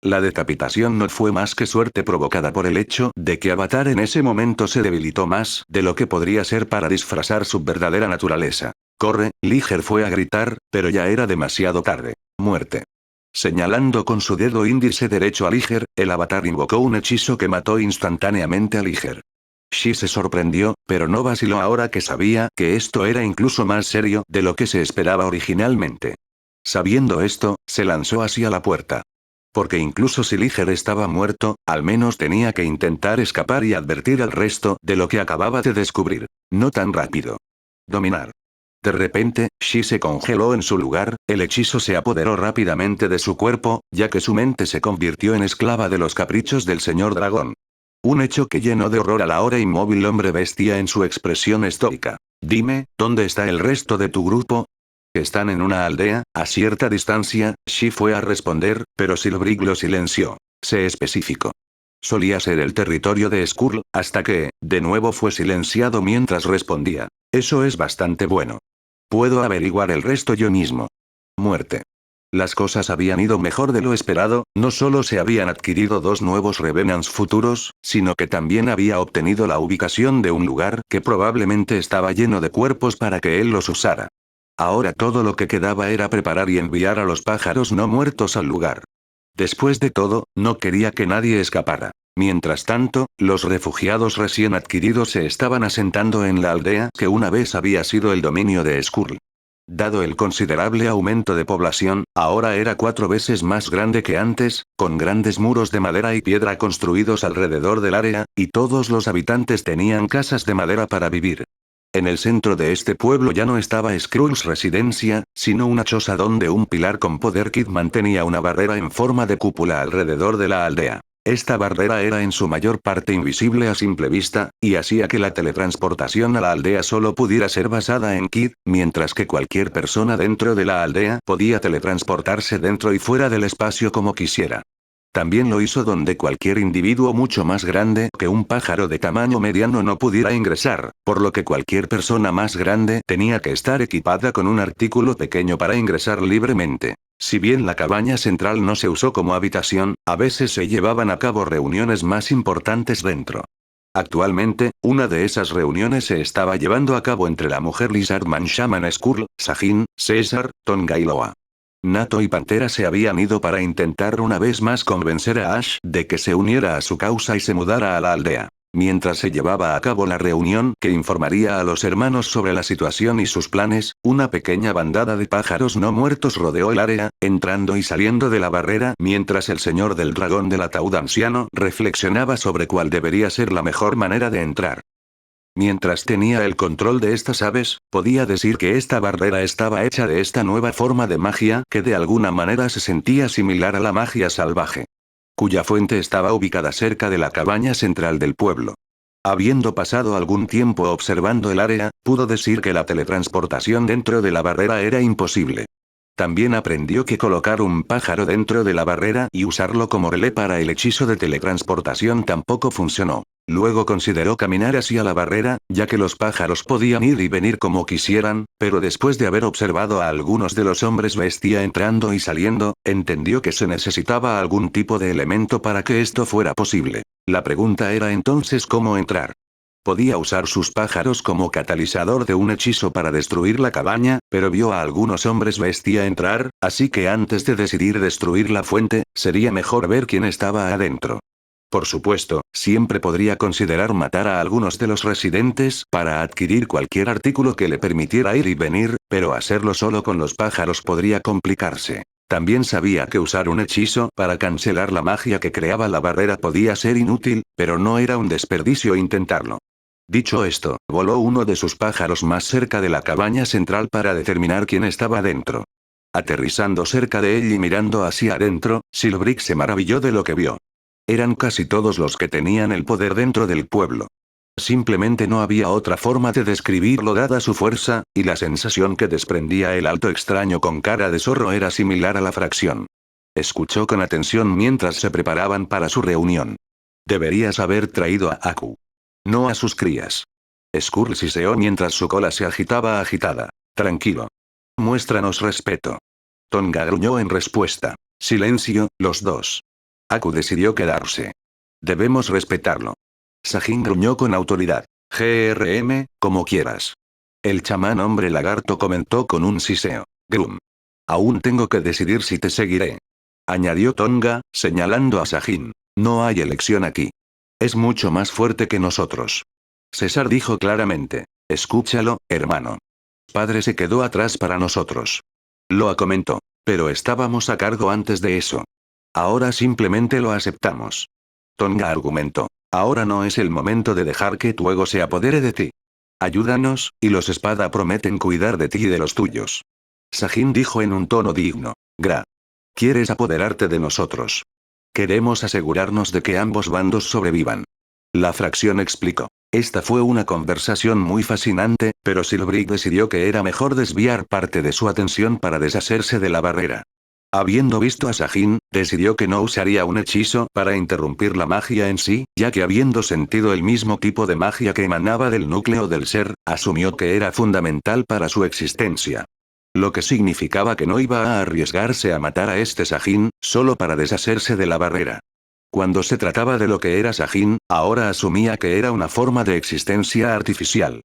La decapitación no fue más que suerte provocada por el hecho de que Avatar en ese momento se debilitó más de lo que podría ser para disfrazar su verdadera naturaleza. Corre, Liger fue a gritar, pero ya era demasiado tarde. Muerte. Señalando con su dedo índice derecho a Liger, el avatar invocó un hechizo que mató instantáneamente a Liger. Shi se sorprendió, pero no vaciló ahora que sabía que esto era incluso más serio de lo que se esperaba originalmente. Sabiendo esto, se lanzó hacia la puerta. Porque incluso si Liger estaba muerto, al menos tenía que intentar escapar y advertir al resto de lo que acababa de descubrir. No tan rápido. Dominar. De repente, Shi se congeló en su lugar, el hechizo se apoderó rápidamente de su cuerpo, ya que su mente se convirtió en esclava de los caprichos del señor dragón. Un hecho que llenó de horror al ahora inmóvil hombre bestia en su expresión estoica. Dime, ¿dónde está el resto de tu grupo? Están en una aldea, a cierta distancia, Shi fue a responder, pero Silbrick lo silenció. Sé específico. Solía ser el territorio de Skrull, hasta que, de nuevo fue silenciado mientras respondía. Eso es bastante bueno. Puedo averiguar el resto yo mismo. Muerte. Las cosas habían ido mejor de lo esperado, no solo se habían adquirido 2 nuevos Revenants futuros, sino que también había obtenido la ubicación de un lugar que probablemente estaba lleno de cuerpos para que él los usara. Ahora todo lo que quedaba era preparar y enviar a los pájaros no muertos al lugar. Después de todo, no quería que nadie escapara. Mientras tanto, los refugiados recién adquiridos se estaban asentando en la aldea que una vez había sido el dominio de Skrull. Dado el considerable aumento de población, ahora era 4 veces más grande que antes, con grandes muros de madera y piedra construidos alrededor del área, y todos los habitantes tenían casas de madera para vivir. En el centro de este pueblo ya no estaba Skrull's residencia, sino una choza donde un pilar con poder Kid mantenía una barrera en forma de cúpula alrededor de la aldea. Esta barrera era en su mayor parte invisible a simple vista, y hacía que la teletransportación a la aldea solo pudiera ser basada en Kid, mientras que cualquier persona dentro de la aldea podía teletransportarse dentro y fuera del espacio como quisiera. También lo hizo donde cualquier individuo mucho más grande que un pájaro de tamaño mediano no pudiera ingresar, por lo que cualquier persona más grande tenía que estar equipada con un artículo pequeño para ingresar libremente. Si bien la cabaña central no se usó como habitación, a veces se llevaban a cabo reuniones más importantes dentro. Actualmente, una de esas reuniones se estaba llevando a cabo entre la mujer Lizardman Shaman Skrull, Sajin, César, Tonga y Loa. Nato y Pantera se habían ido para intentar una vez más convencer a Ash de que se uniera a su causa y se mudara a la aldea. Mientras se llevaba a cabo la reunión que informaría a los hermanos sobre la situación y sus planes, una pequeña bandada de pájaros no muertos rodeó el área, entrando y saliendo de la barrera mientras el señor del dragón del ataúd anciano reflexionaba sobre cuál debería ser la mejor manera de entrar. Mientras tenía el control de estas aves, podía decir que esta barrera estaba hecha de esta nueva forma de magia que de alguna manera se sentía similar a la magia salvaje, cuya fuente estaba ubicada cerca de la cabaña central del pueblo. Habiendo pasado algún tiempo observando el área, pudo decir que la teletransportación dentro de la barrera era imposible. También aprendió que colocar un pájaro dentro de la barrera y usarlo como relé para el hechizo de teletransportación tampoco funcionó. Luego consideró caminar hacia la barrera, ya que los pájaros podían ir y venir como quisieran, pero después de haber observado a algunos de los hombres bestia entrando y saliendo, entendió que se necesitaba algún tipo de elemento para que esto fuera posible. La pregunta era entonces cómo entrar. Podía usar sus pájaros como catalizador de un hechizo para destruir la cabaña, pero vio a algunos hombres bestia entrar, así que antes de decidir destruir la fuente, sería mejor ver quién estaba adentro. Por supuesto, siempre podría considerar matar a algunos de los residentes para adquirir cualquier artículo que le permitiera ir y venir, pero hacerlo solo con los pájaros podría complicarse. También sabía que usar un hechizo para cancelar la magia que creaba la barrera podía ser inútil, pero no era un desperdicio intentarlo. Dicho esto, voló uno de sus pájaros más cerca de la cabaña central para determinar quién estaba dentro. Aterrizando cerca de él y mirando hacia adentro, Silbrick se maravilló de lo que vio. Eran casi todos los que tenían el poder dentro del pueblo. Simplemente no había otra forma de describirlo dada su fuerza, y la sensación que desprendía el alto extraño con cara de zorro era similar a la fracción. Escuchó con atención mientras se preparaban para su reunión. Deberías haber traído a Aku. No a sus crías. Skrull siseó mientras su cola se agitaba agitada. Tranquilo. Muéstranos respeto. Tonga gruñó en respuesta. Silencio, los dos. Aku decidió quedarse. Debemos respetarlo. Sajin gruñó con autoridad. GRM, como quieras. El chamán hombre lagarto comentó con un siseo. Grum. Aún tengo que decidir si te seguiré. Añadió Tonga, señalando a Sajin. No hay elección aquí. Es mucho más fuerte que nosotros. César dijo claramente. Escúchalo, hermano. Padre se quedó atrás para nosotros. Loa comentó. Pero estábamos a cargo antes de eso. Ahora simplemente lo aceptamos. Tonga argumentó. Ahora no es el momento de dejar que tu ego se apodere de ti. Ayúdanos, y los espada prometen cuidar de ti y de los tuyos. Sajin dijo en un tono digno. Gra. ¿Quieres apoderarte de nosotros? Queremos asegurarnos de que ambos bandos sobrevivan. La fracción explicó. Esta fue una conversación muy fascinante, pero Silbrick decidió que era mejor desviar parte de su atención para deshacerse de la barrera. Habiendo visto a Sajin, decidió que no usaría un hechizo para interrumpir la magia en sí, ya que habiendo sentido el mismo tipo de magia que emanaba del núcleo del ser, asumió que era fundamental para su existencia. Lo que significaba que no iba a arriesgarse a matar a este Sajin, solo para deshacerse de la barrera. Cuando se trataba de lo que era Sajin, ahora asumía que era una forma de existencia artificial.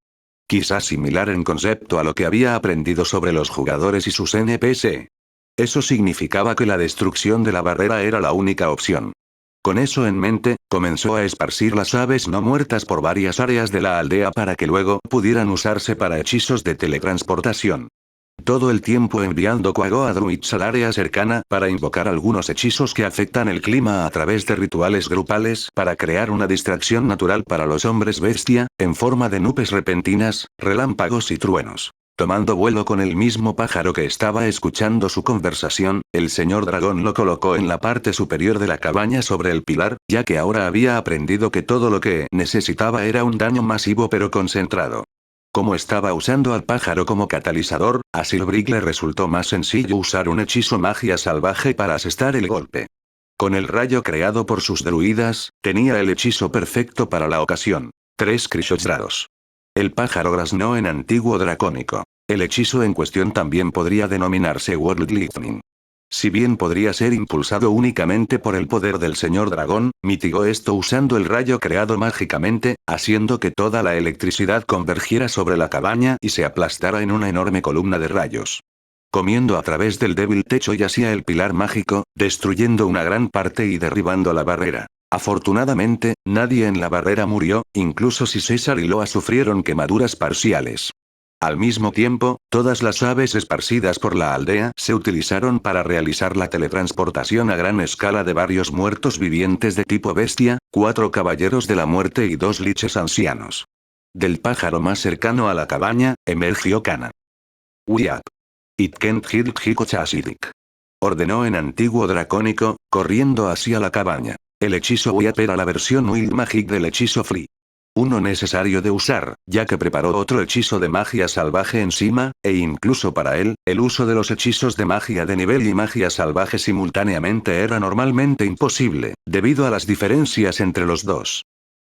Quizás similar en concepto a lo que había aprendido sobre los jugadores y sus NPC. Eso significaba que la destrucción de la barrera era la única opción. Con eso en mente, comenzó a esparcir las aves no muertas por varias áreas de la aldea para que luego pudieran usarse para hechizos de teletransportación. Todo el tiempo enviando Quago a druids al área cercana para invocar algunos hechizos que afectan el clima a través de rituales grupales para crear una distracción natural para los hombres bestia, en forma de nubes repentinas, relámpagos y truenos. Tomando vuelo con el mismo pájaro que estaba escuchando su conversación, el señor dragón lo colocó en la parte superior de la cabaña sobre el pilar, ya que ahora había aprendido que todo lo que necesitaba era un daño masivo pero concentrado. Como estaba usando al pájaro como catalizador, a Silbrick le resultó más sencillo usar un hechizo magia salvaje para asestar el golpe. Con el rayo creado por sus druidas, tenía el hechizo perfecto para la ocasión. 3 Krishotrados. El pájaro graznó en antiguo dracónico. El hechizo en cuestión también podría denominarse World Lightning. Si bien podría ser impulsado únicamente por el poder del señor dragón, mitigó esto usando el rayo creado mágicamente, haciendo que toda la electricidad convergiera sobre la cabaña y se aplastara en una enorme columna de rayos. Comiendo a través del débil techo yacía el pilar mágico, destruyendo una gran parte y derribando la barrera. Afortunadamente, nadie en la barrera murió, incluso si César y Loa sufrieron quemaduras parciales. Al mismo tiempo, todas las aves esparcidas por la aldea se utilizaron para realizar la teletransportación a gran escala de varios muertos vivientes de tipo bestia, 4 caballeros de la muerte y 2 liches ancianos. Del pájaro más cercano a la cabaña, emergió Kana. Wiap. It can't hit Hiko Chasidik. Ordenó en antiguo dracónico, corriendo hacia la cabaña. El hechizo Wiap era la versión Wild Magic del hechizo Free. Uno necesario de usar, ya que preparó otro hechizo de magia salvaje encima, e incluso para él, el uso de los hechizos de magia de nivel y magia salvaje simultáneamente era normalmente imposible, debido a las diferencias entre los dos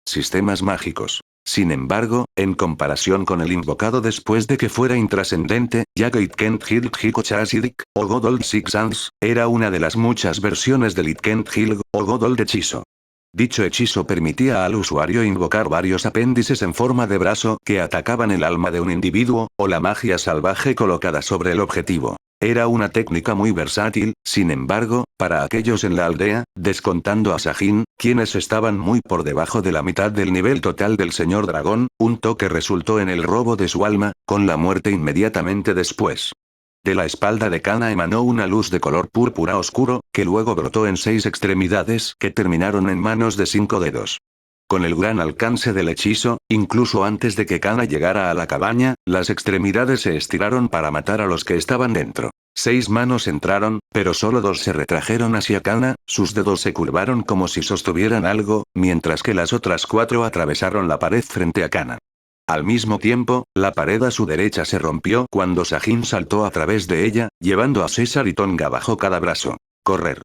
sistemas mágicos. Sin embargo, en comparación con el invocado después de que fuera intrascendente, ya que It Can't Heal Hiko Chasidik, o God Old Six Hands, era una de las muchas versiones del It Can't Heal, o God Old hechizo. Dicho hechizo permitía al usuario invocar varios apéndices en forma de brazo que atacaban el alma de un individuo, o la magia salvaje colocada sobre el objetivo. Era una técnica muy versátil, sin embargo, para aquellos en la aldea, descontando a Sajin, quienes estaban muy por debajo de la mitad del nivel total del señor dragón, un toque resultó en el robo de su alma, con la muerte inmediatamente después. De la espalda de Kana emanó una luz de color púrpura oscuro, que luego brotó en 6 extremidades que terminaron en manos de 5 dedos. Con el gran alcance del hechizo, incluso antes de que Kana llegara a la cabaña, las extremidades se estiraron para matar a los que estaban dentro. 6 manos entraron, pero solo 2 se retrajeron hacia Kana, sus dedos se curvaron como si sostuvieran algo, mientras que las otras 4 atravesaron la pared frente a Kana. Al mismo tiempo, la pared a su derecha se rompió cuando Sajin saltó a través de ella, llevando a César y Tonga bajo cada brazo. «Correr»,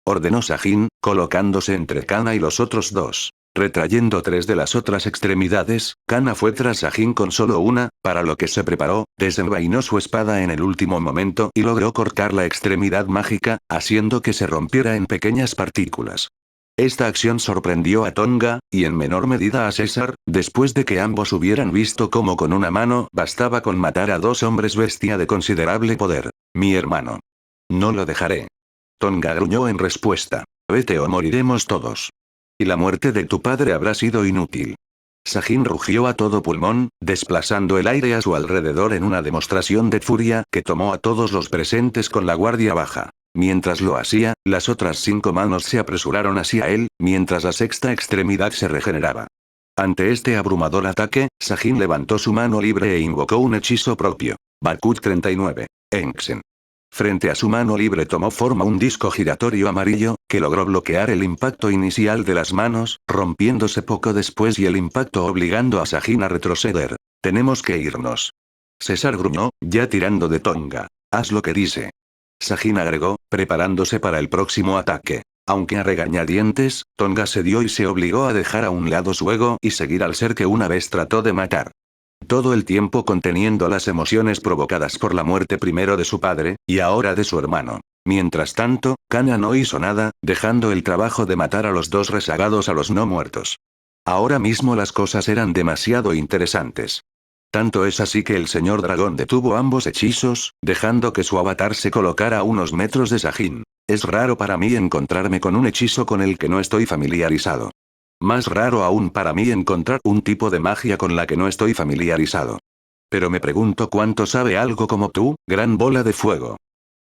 ordenó Sajin, colocándose entre Kana y los otros 2. Retrayendo 3 de las otras extremidades, Kana fue tras Sajin con solo una, para lo que se preparó, desenvainó su espada en el último momento y logró cortar la extremidad mágica, haciendo que se rompiera en pequeñas partículas. Esta acción sorprendió a Tonga, y en menor medida a César, después de que ambos hubieran visto cómo con una mano bastaba con matar a 2 hombres bestia de considerable poder. «Mi hermano. No lo dejaré». Tonga gruñó en respuesta. «Vete o moriremos todos. Y la muerte de tu padre habrá sido inútil». Sajin rugió a todo pulmón, desplazando el aire a su alrededor en una demostración de furia que tomó a todos los presentes con la guardia baja. Mientras lo hacía, las otras 5 manos se apresuraron hacia él, mientras la sexta extremidad se regeneraba. Ante este abrumador ataque, Sajin levantó su mano libre e invocó un hechizo propio. Bakut 39. Enxen. Frente a su mano libre tomó forma un disco giratorio amarillo, que logró bloquear el impacto inicial de las manos, rompiéndose poco después y el impacto obligando a Sajin a retroceder. «Tenemos que irnos». César gruñó, ya tirando de Tonga. «Haz lo que dice». Sajin agregó, preparándose para el próximo ataque. Aunque a regañadientes, Tonga cedió y se obligó a dejar a un lado su ego y seguir al ser que una vez trató de matar. Todo el tiempo conteniendo las emociones provocadas por la muerte primero de su padre, y ahora de su hermano. Mientras tanto, Kana no hizo nada, dejando el trabajo de matar a los 2 rezagados a los no muertos. Ahora mismo las cosas eran demasiado interesantes. Tanto es así que el señor dragón detuvo ambos hechizos, dejando que su avatar se colocara a unos metros de Sajin. Es raro para mí encontrarme con un hechizo con el que no estoy familiarizado. Más raro aún para mí encontrar un tipo de magia con la que no estoy familiarizado. Pero me pregunto cuánto sabe algo como tú, gran bola de fuego.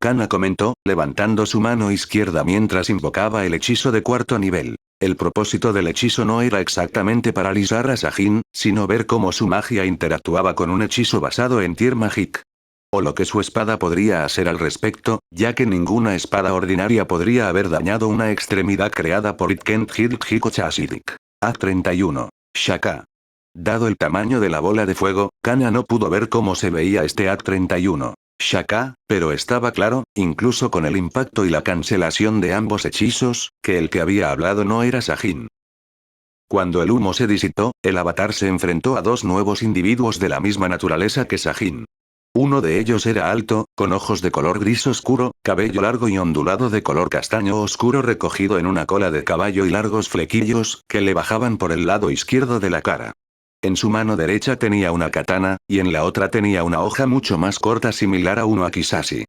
Kana comentó, levantando su mano izquierda mientras invocaba el hechizo de 4º nivel. El propósito del hechizo no era exactamente paralizar a Sajin, sino ver cómo su magia interactuaba con un hechizo basado en Tier Magic. O lo que su espada podría hacer al respecto, ya que ninguna espada ordinaria podría haber dañado una extremidad creada por Itkent Hiko Chasidik. A31. Shaka. Dado el tamaño de la bola de fuego, Kana no pudo ver cómo se veía este A31. Shaka, pero estaba claro, incluso con el impacto y la cancelación de ambos hechizos, que el que había hablado no era Sajin. Cuando el humo se disipó, el avatar se enfrentó a 2 nuevos individuos de la misma naturaleza que Sajin. Uno de ellos era alto, con ojos de color gris oscuro, cabello largo y ondulado de color castaño oscuro recogido en una cola de caballo y largos flequillos, que le bajaban por el lado izquierdo de la cara. En su mano derecha tenía una katana, y en la otra tenía una hoja mucho más corta similar a un wakizashi.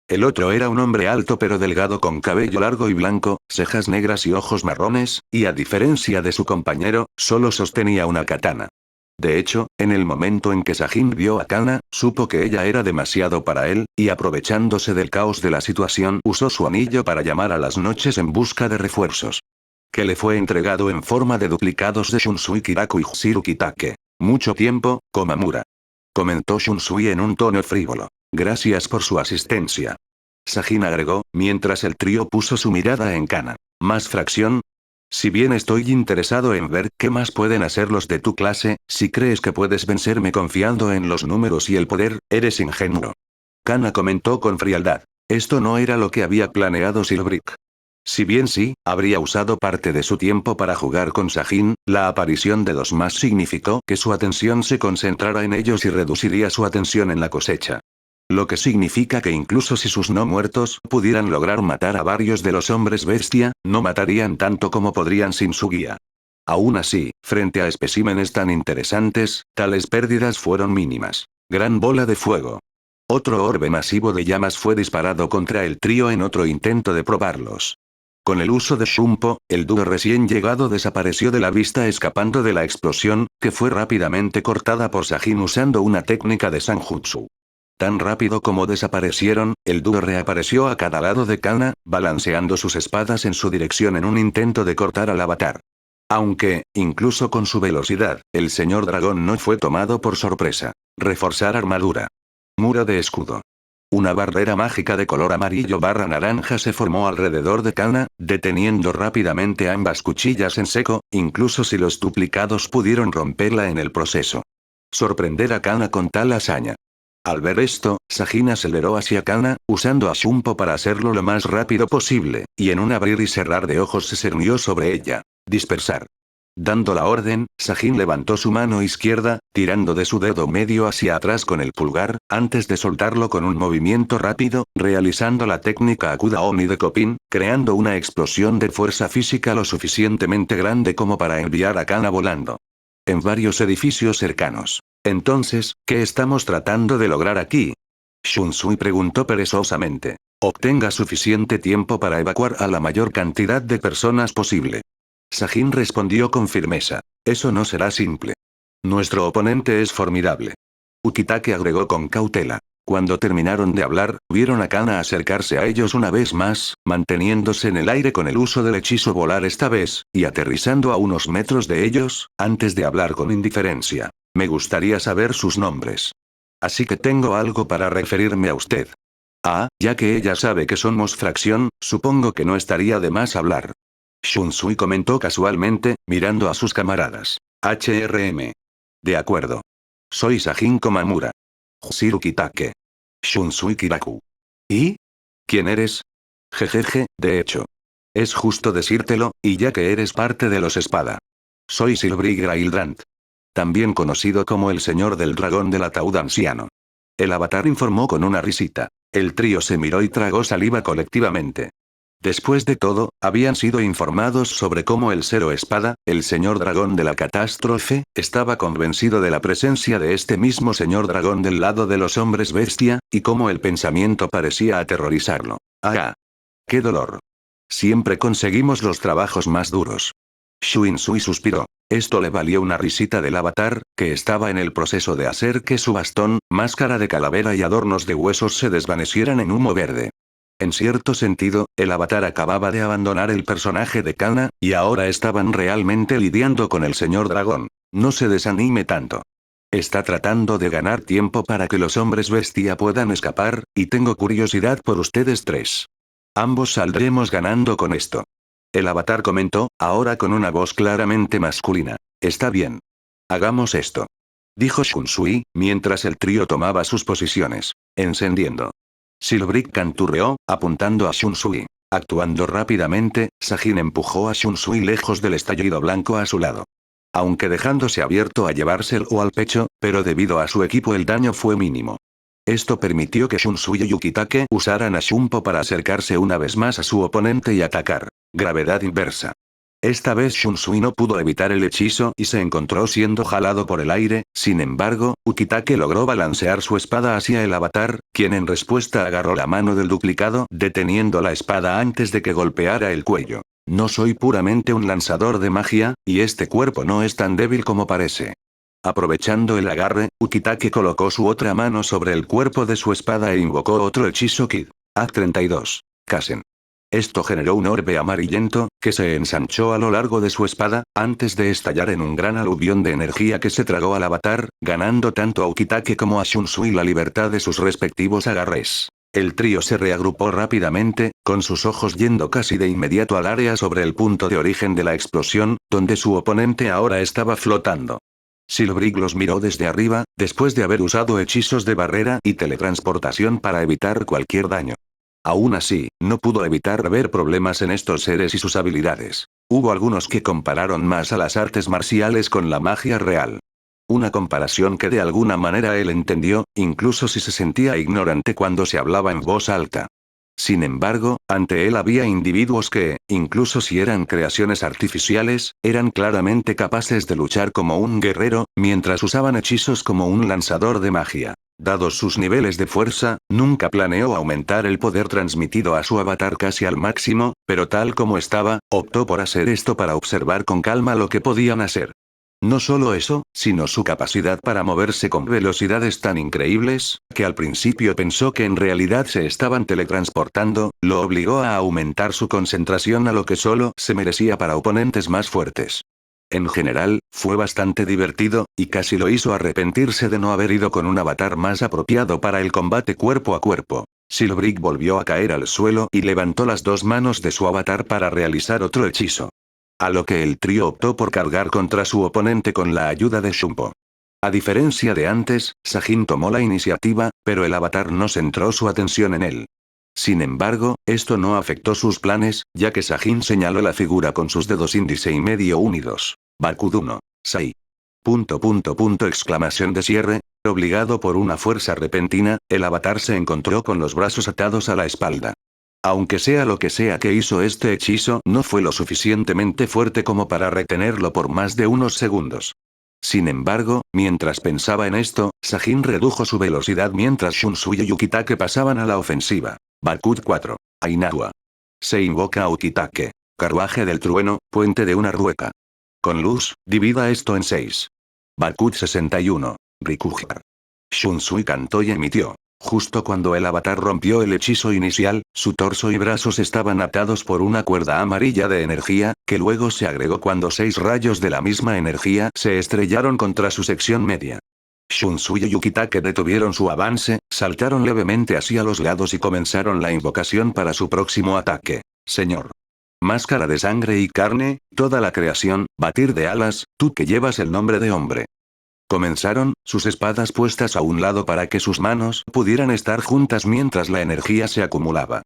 El otro era un hombre alto pero delgado con cabello largo y blanco, cejas negras y ojos marrones, y a diferencia de su compañero, solo sostenía una katana. De hecho, en el momento en que Sajin vio a Kana, supo que ella era demasiado para él, y aprovechándose del caos de la situación usó su anillo para llamar a las noches en busca de refuerzos. Que le fue entregado en forma de duplicados de Shunsui Kiraku y Hushiru Kitake. Mucho tiempo, Komamura. Comentó Shunsui en un tono frívolo. Gracias por su asistencia. Sajin agregó, mientras el trío puso su mirada en Kana. ¿Más fracción? Si bien estoy interesado en ver qué más pueden hacer los de tu clase, si crees que puedes vencerme confiando en los números y el poder, eres ingenuo. Kana comentó con frialdad. Esto no era lo que había planeado Silbrick. Si bien sí, habría usado parte de su tiempo para jugar con Sajin, la aparición de 2 más significó que su atención se concentrara en ellos y reduciría su atención en la cosecha. Lo que significa que incluso si sus no muertos pudieran lograr matar a varios de los hombres bestia, no matarían tanto como podrían sin su guía. Aún así, frente a especímenes tan interesantes, tales pérdidas fueron mínimas. Gran bola de fuego. Otro orbe masivo de llamas fue disparado contra el trío en otro intento de probarlos. Con el uso de Shunpo, el dúo recién llegado desapareció de la vista escapando de la explosión, que fue rápidamente cortada por Sajin usando una técnica de Sanjutsu. Tan rápido como desaparecieron, el dúo reapareció a cada lado de Kana, balanceando sus espadas en su dirección en un intento de cortar al avatar. Aunque, incluso con su velocidad, el señor dragón no fue tomado por sorpresa. Reforzar armadura. Muro de escudo. Una barrera mágica de color amarillo/naranja se formó alrededor de Kana, deteniendo rápidamente ambas cuchillas en seco, incluso si los duplicados pudieron romperla en el proceso. Sorprender a Kana con tal hazaña. Al ver esto, Sajin aceleró hacia Kana, usando a Shunpo para hacerlo lo más rápido posible, y en un abrir y cerrar de ojos se cernió sobre ella. Dispersar. Dando la orden, Sajin levantó su mano izquierda, tirando de su dedo medio hacia atrás con el pulgar, antes de soltarlo con un movimiento rápido, realizando la técnica Akuda Oni de Kopin, creando una explosión de fuerza física lo suficientemente grande como para enviar a Kana volando. En varios edificios cercanos. Entonces, ¿qué estamos tratando de lograr aquí? Shunsui preguntó perezosamente. Obtenga suficiente tiempo para evacuar a la mayor cantidad de personas posible. Sajin respondió con firmeza. Eso no será simple. Nuestro oponente es formidable. Ukitake agregó con cautela. Cuando terminaron de hablar, vieron a Kana acercarse a ellos una vez más, manteniéndose en el aire con el uso del hechizo volar esta vez, y aterrizando a unos metros de ellos, antes de hablar con indiferencia. Me gustaría saber sus nombres. Así que tengo algo para referirme a usted. Ah, ya que ella sabe que somos fracción, supongo que no estaría de más hablar. Shunsui comentó casualmente, mirando a sus camaradas. HRM. De acuerdo. Soy Sajin Komamura. Jusiru Kitake. Shunsui Kiraku. ¿Y? ¿Quién eres? Jejeje, de hecho. Es justo decírtelo, y ya que eres parte de los espada. Soy Silbrig Graildrant. También conocido como el señor del dragón del ataúd anciano. El avatar informó con una risita. El trío se miró y tragó saliva colectivamente. Después de todo, habían sido informados sobre cómo el Zero Espada, el señor dragón de la catástrofe, estaba convencido de la presencia de este mismo señor dragón del lado de los hombres bestia, y cómo el pensamiento parecía aterrorizarlo. ¡Ah! ¡Qué dolor! Siempre conseguimos los trabajos más duros. Shunsui suspiró. Esto le valió una risita del avatar, que estaba en el proceso de hacer que su bastón, máscara de calavera y adornos de huesos se desvanecieran en humo verde. En cierto sentido, el avatar acababa de abandonar el personaje de Kana, y ahora estaban realmente lidiando con el señor dragón. No se desanime tanto. Está tratando de ganar tiempo para que los hombres bestia puedan escapar, y tengo curiosidad por ustedes tres. Ambos saldremos ganando con esto. El avatar comentó, ahora con una voz claramente masculina. Está bien. Hagamos esto. Dijo Shunsui, mientras el trío tomaba sus posiciones. Encendiendo. Silbrick canturreó, apuntando a Shunsui. Actuando rápidamente, Sajin empujó a Shunsui lejos del estallido blanco a su lado. Aunque dejándose abierto a llevárselo al pecho, pero debido a su equipo el daño fue mínimo. Esto permitió que Shunsui y Ukitake usaran a Shunpo para acercarse una vez más a su oponente y atacar. Gravedad inversa. Esta vez Shunsui no pudo evitar el hechizo y se encontró siendo jalado por el aire, sin embargo, Ukitake logró balancear su espada hacia el avatar, quien en respuesta agarró la mano del duplicado, deteniendo la espada antes de que golpeara el cuello. No soy puramente un lanzador de magia, y este cuerpo no es tan débil como parece. Aprovechando el agarre, Ukitake colocó su otra mano sobre el cuerpo de su espada e invocó otro hechizo Kid. A32. Kasen. Esto generó un orbe amarillento, que se ensanchó a lo largo de su espada, antes de estallar en un gran aluvión de energía que se tragó al avatar, ganando tanto a Ukitake como a Shunsui la libertad de sus respectivos agarres. El trío se reagrupó rápidamente, con sus ojos yendo casi de inmediato al área sobre el punto de origen de la explosión, donde su oponente ahora estaba flotando. Silbrick los miró desde arriba, después de haber usado hechizos de barrera y teletransportación para evitar cualquier daño. Aún así, no pudo evitar ver problemas en estos seres y sus habilidades. Hubo algunos que compararon más a las artes marciales con la magia real. Una comparación que de alguna manera él entendió, incluso si se sentía ignorante cuando se hablaba en voz alta. Sin embargo, ante él había individuos que, incluso si eran creaciones artificiales, eran claramente capaces de luchar como un guerrero, mientras usaban hechizos como un lanzador de magia. Dados sus niveles de fuerza, nunca planeó aumentar el poder transmitido a su avatar casi al máximo, pero tal como estaba, optó por hacer esto para observar con calma lo que podían hacer. No solo eso, sino su capacidad para moverse con velocidades tan increíbles, que al principio pensó que en realidad se estaban teletransportando, lo obligó a aumentar su concentración a lo que solo se merecía para oponentes más fuertes. En general, fue bastante divertido, y casi lo hizo arrepentirse de no haber ido con un avatar más apropiado para el combate cuerpo a cuerpo. Silbrick volvió a caer al suelo y levantó las dos manos de su avatar para realizar otro hechizo. A lo que el trío optó por cargar contra su oponente con la ayuda de Shumpo. A diferencia de antes, Sajin tomó la iniciativa, pero el avatar no centró su atención en él. Sin embargo, esto no afectó sus planes, ya que Sajin señaló la figura con sus dedos índice y medio unidos. Bakuduno. Sai. Exclamación de cierre. Obligado por una fuerza repentina, el avatar se encontró con los brazos atados a la espalda. Aunque sea lo que sea que hizo este hechizo, no fue lo suficientemente fuerte como para retenerlo por más de unos segundos. Sin embargo, mientras pensaba en esto, Sajin redujo su velocidad mientras Shunsui y Ukitake pasaban a la ofensiva. Bakut 4. Ainawa. Se invoca a Ukitake. Carruaje del trueno, puente de una rueca. Con luz, divida esto en 6. Bakut 61. Rikujar. Shunsui cantó y emitió. Justo cuando el avatar rompió el hechizo inicial, su torso y brazos estaban atados por una cuerda amarilla de energía, que luego se agregó cuando 6 rayos de la misma energía se estrellaron contra su sección media. Shunsui y Yukitake detuvieron su avance, saltaron levemente hacia los lados y comenzaron la invocación para su próximo ataque. Señor. Máscara de sangre y carne, toda la creación, batir de alas, tú que llevas el nombre de hombre. Comenzaron, sus espadas puestas a un lado para que sus manos pudieran estar juntas mientras la energía se acumulaba.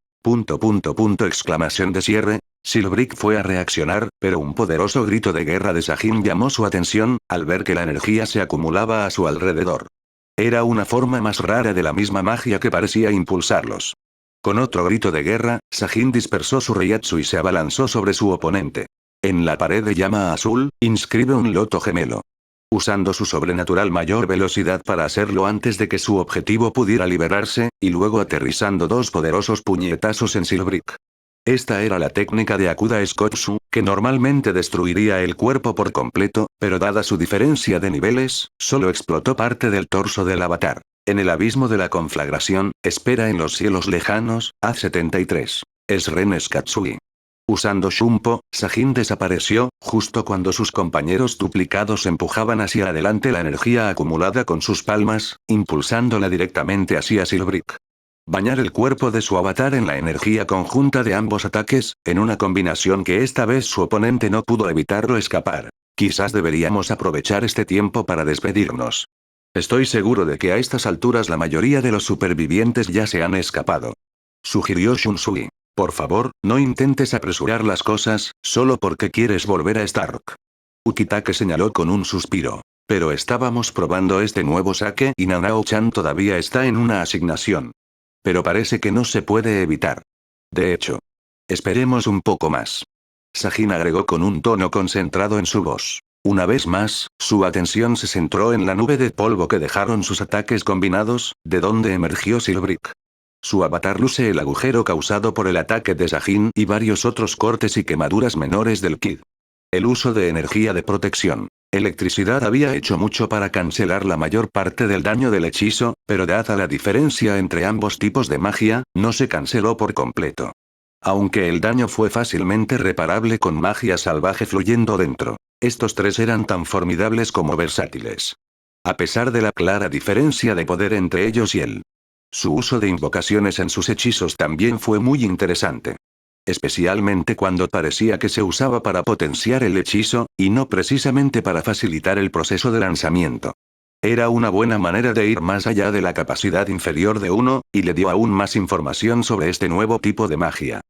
Exclamación de cierre. Silbrick fue a reaccionar, pero un poderoso grito de guerra de Sajin llamó su atención, al ver que la energía se acumulaba a su alrededor. Era una forma más rara de la misma magia que parecía impulsarlos. Con otro grito de guerra, Sajin dispersó su Reiatsu y se abalanzó sobre su oponente. En la pared de llama azul, inscribe un loto gemelo. Usando su sobrenatural mayor velocidad para hacerlo antes de que su objetivo pudiera liberarse, y luego aterrizando dos poderosos puñetazos en Silbrick. Esta era la técnica de Akuda Skotsu, que normalmente destruiría el cuerpo por completo, pero dada su diferencia de niveles, solo explotó parte del torso del avatar. En el abismo de la conflagración, espera en los cielos lejanos, A73. Es Ren Skatsui. Usando Shumpo, Sajin desapareció, justo cuando sus compañeros duplicados empujaban hacia adelante la energía acumulada con sus palmas, impulsándola directamente hacia Silbrick. Bañar el cuerpo de su avatar en la energía conjunta de ambos ataques, en una combinación que esta vez su oponente no pudo evitarlo escapar. Quizás deberíamos aprovechar este tiempo para despedirnos. Estoy seguro de que a estas alturas la mayoría de los supervivientes ya se han escapado. Sugirió Shunsui. Por favor, no intentes apresurar las cosas, solo porque quieres volver a Stark. Ukitake señaló con un suspiro. Pero estábamos probando este nuevo saque y Nanao-chan todavía está en una asignación. Pero parece que no se puede evitar. De hecho. Esperemos un poco más. Sajin agregó con un tono concentrado en su voz. Una vez más, su atención se centró en la nube de polvo que dejaron sus ataques combinados, de donde emergió Silbrick. Su avatar luce el agujero causado por el ataque de Sajin y varios otros cortes y quemaduras menores del Kid. El uso de energía de protección. Electricidad había hecho mucho para cancelar la mayor parte del daño del hechizo, pero dada la diferencia entre ambos tipos de magia, no se canceló por completo. Aunque el daño fue fácilmente reparable con magia salvaje fluyendo dentro, estos tres eran tan formidables como versátiles. A pesar de la clara diferencia de poder entre ellos y él. Su uso de invocaciones en sus hechizos también fue muy interesante. Especialmente cuando parecía que se usaba para potenciar el hechizo, y no precisamente para facilitar el proceso de lanzamiento. Era una buena manera de ir más allá de la capacidad inferior de uno, y le dio aún más información sobre este nuevo tipo de magia.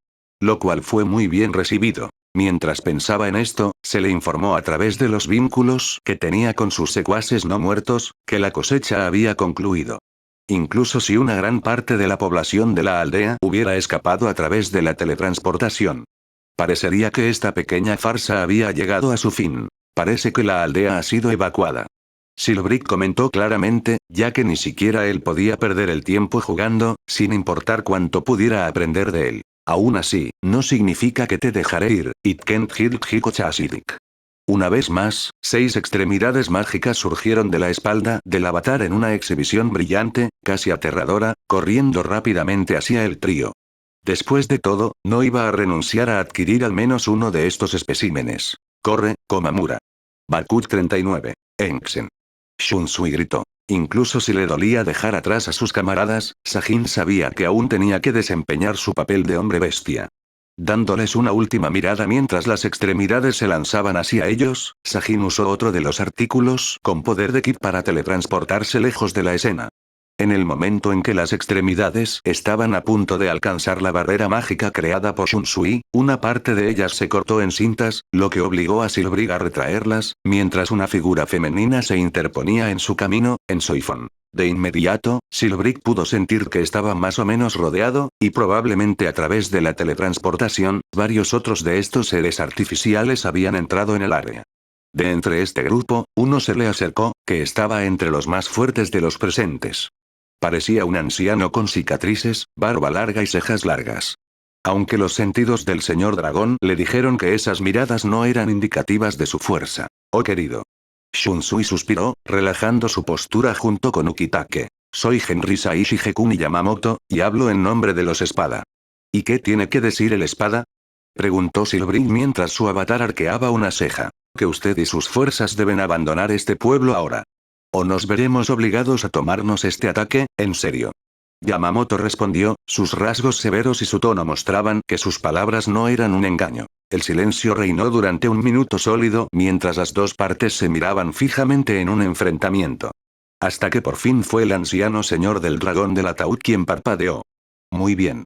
lo cual fue muy bien recibido. Mientras pensaba en esto, se le informó a través de los vínculos que tenía con sus secuaces no muertos, que la cosecha había concluido. Incluso si una gran parte de la población de la aldea hubiera escapado a través de la teletransportación. Parecería que esta pequeña farsa había llegado a su fin. Parece que la aldea ha sido evacuada. Silbrick comentó claramente, ya que ni siquiera él podía perder el tiempo jugando, sin importar cuánto pudiera aprender de él. Aún así, no significa que te dejaré ir, it can't hurt Hiko Chasidik. Una vez más, 6 extremidades mágicas surgieron de la espalda del avatar en una exhibición brillante, casi aterradora, corriendo rápidamente hacia el trío. Después de todo, no iba a renunciar a adquirir al menos uno de estos especímenes. Corre, Komamura. Bakut 39. Enxen. Shunsui gritó. Incluso si le dolía dejar atrás a sus camaradas, Sajin sabía que aún tenía que desempeñar su papel de hombre bestia. Dándoles una última mirada mientras las extremidades se lanzaban hacia ellos, Sajin usó otro de los artículos con poder de Ki para teletransportarse lejos de la escena. En el momento en que las extremidades estaban a punto de alcanzar la barrera mágica creada por Shunsui, una parte de ellas se cortó en cintas, lo que obligó a Silbrick a retraerlas, mientras una figura femenina se interponía en su camino, en Soifon. De inmediato, Silbrick pudo sentir que estaba más o menos rodeado, y probablemente a través de la teletransportación, varios otros de estos seres artificiales habían entrado en el área. De entre este grupo, uno se le acercó, que estaba entre los más fuertes de los presentes. Parecía un anciano con cicatrices, barba larga y cejas largas. Aunque los sentidos del señor dragón le dijeron que esas miradas no eran indicativas de su fuerza. Oh querido. Shunsui suspiró, relajando su postura junto con Ukitake. Soy Henry Saishi Gekuni Yamamoto, y hablo en nombre de los espada. ¿Y qué tiene que decir el espada? Preguntó Silbrick mientras su avatar arqueaba una ceja. Que usted y sus fuerzas deben abandonar este pueblo ahora. O nos veremos obligados a tomarnos este ataque, en serio. Yamamoto respondió, sus rasgos severos y su tono mostraban que sus palabras no eran un engaño. El silencio reinó durante un minuto sólido mientras las dos partes se miraban fijamente en un enfrentamiento. Hasta que por fin fue el anciano señor del dragón del ataúd quien parpadeó. Muy bien.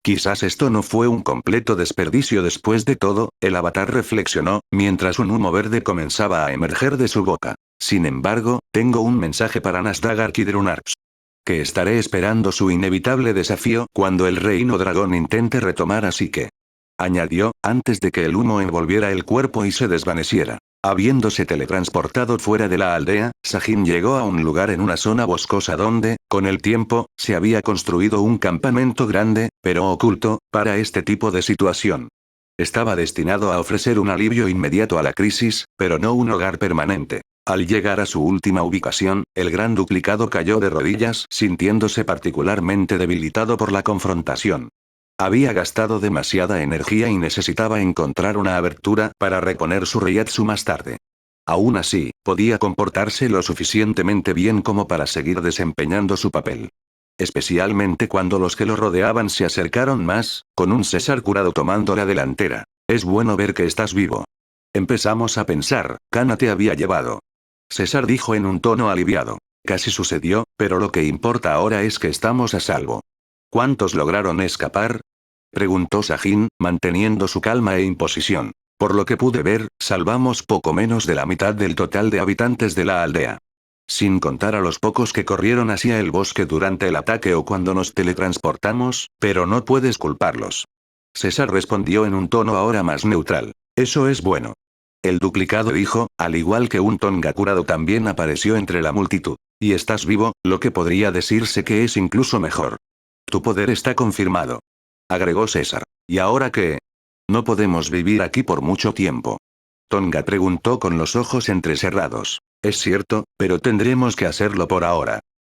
Quizás esto no fue un completo desperdicio después de todo, el avatar reflexionó, mientras un humo verde comenzaba a emerger de su boca. Sin embargo, tengo un mensaje para Nasdagar Kidrunarks. Que estaré esperando su inevitable desafío cuando el reino dragón intente retomar así que. Añadió, antes de que el humo envolviera el cuerpo y se desvaneciera. Habiéndose teletransportado fuera de la aldea, Sajin llegó a un lugar en una zona boscosa donde, con el tiempo, se había construido un campamento grande, pero oculto, para este tipo de situación. Estaba destinado a ofrecer un alivio inmediato a la crisis, pero no un hogar permanente. Al llegar a su última ubicación, el gran duplicado cayó de rodillas, sintiéndose particularmente debilitado por la confrontación. Había gastado demasiada energía y necesitaba encontrar una abertura para reponer su Reiatsu más tarde. Aún así, podía comportarse lo suficientemente bien como para seguir desempeñando su papel. Especialmente cuando los que lo rodeaban se acercaron más, con un César curado tomando la delantera. Es bueno ver que estás vivo. Empezamos a pensar, Kana te había llevado. César dijo en un tono aliviado. Casi sucedió, pero lo que importa ahora es que estamos a salvo. ¿Cuántos lograron escapar? Preguntó Sajin, manteniendo su calma e imposición. Por lo que pude ver, salvamos poco menos de la mitad del total de habitantes de la aldea. Sin contar a los pocos que corrieron hacia el bosque durante el ataque o cuando nos teletransportamos, pero no puedes culparlos. César respondió en un tono ahora más neutral. Eso es bueno. El duplicado dijo, al igual que un Tonga curado también apareció entre la multitud. Y estás vivo, lo que podría decirse que es incluso mejor. Tu poder está confirmado. Agregó César. ¿Y ahora qué? No podemos vivir aquí por mucho tiempo. Tonga preguntó con los ojos entrecerrados. Es cierto, pero tendremos que hacerlo por ahora.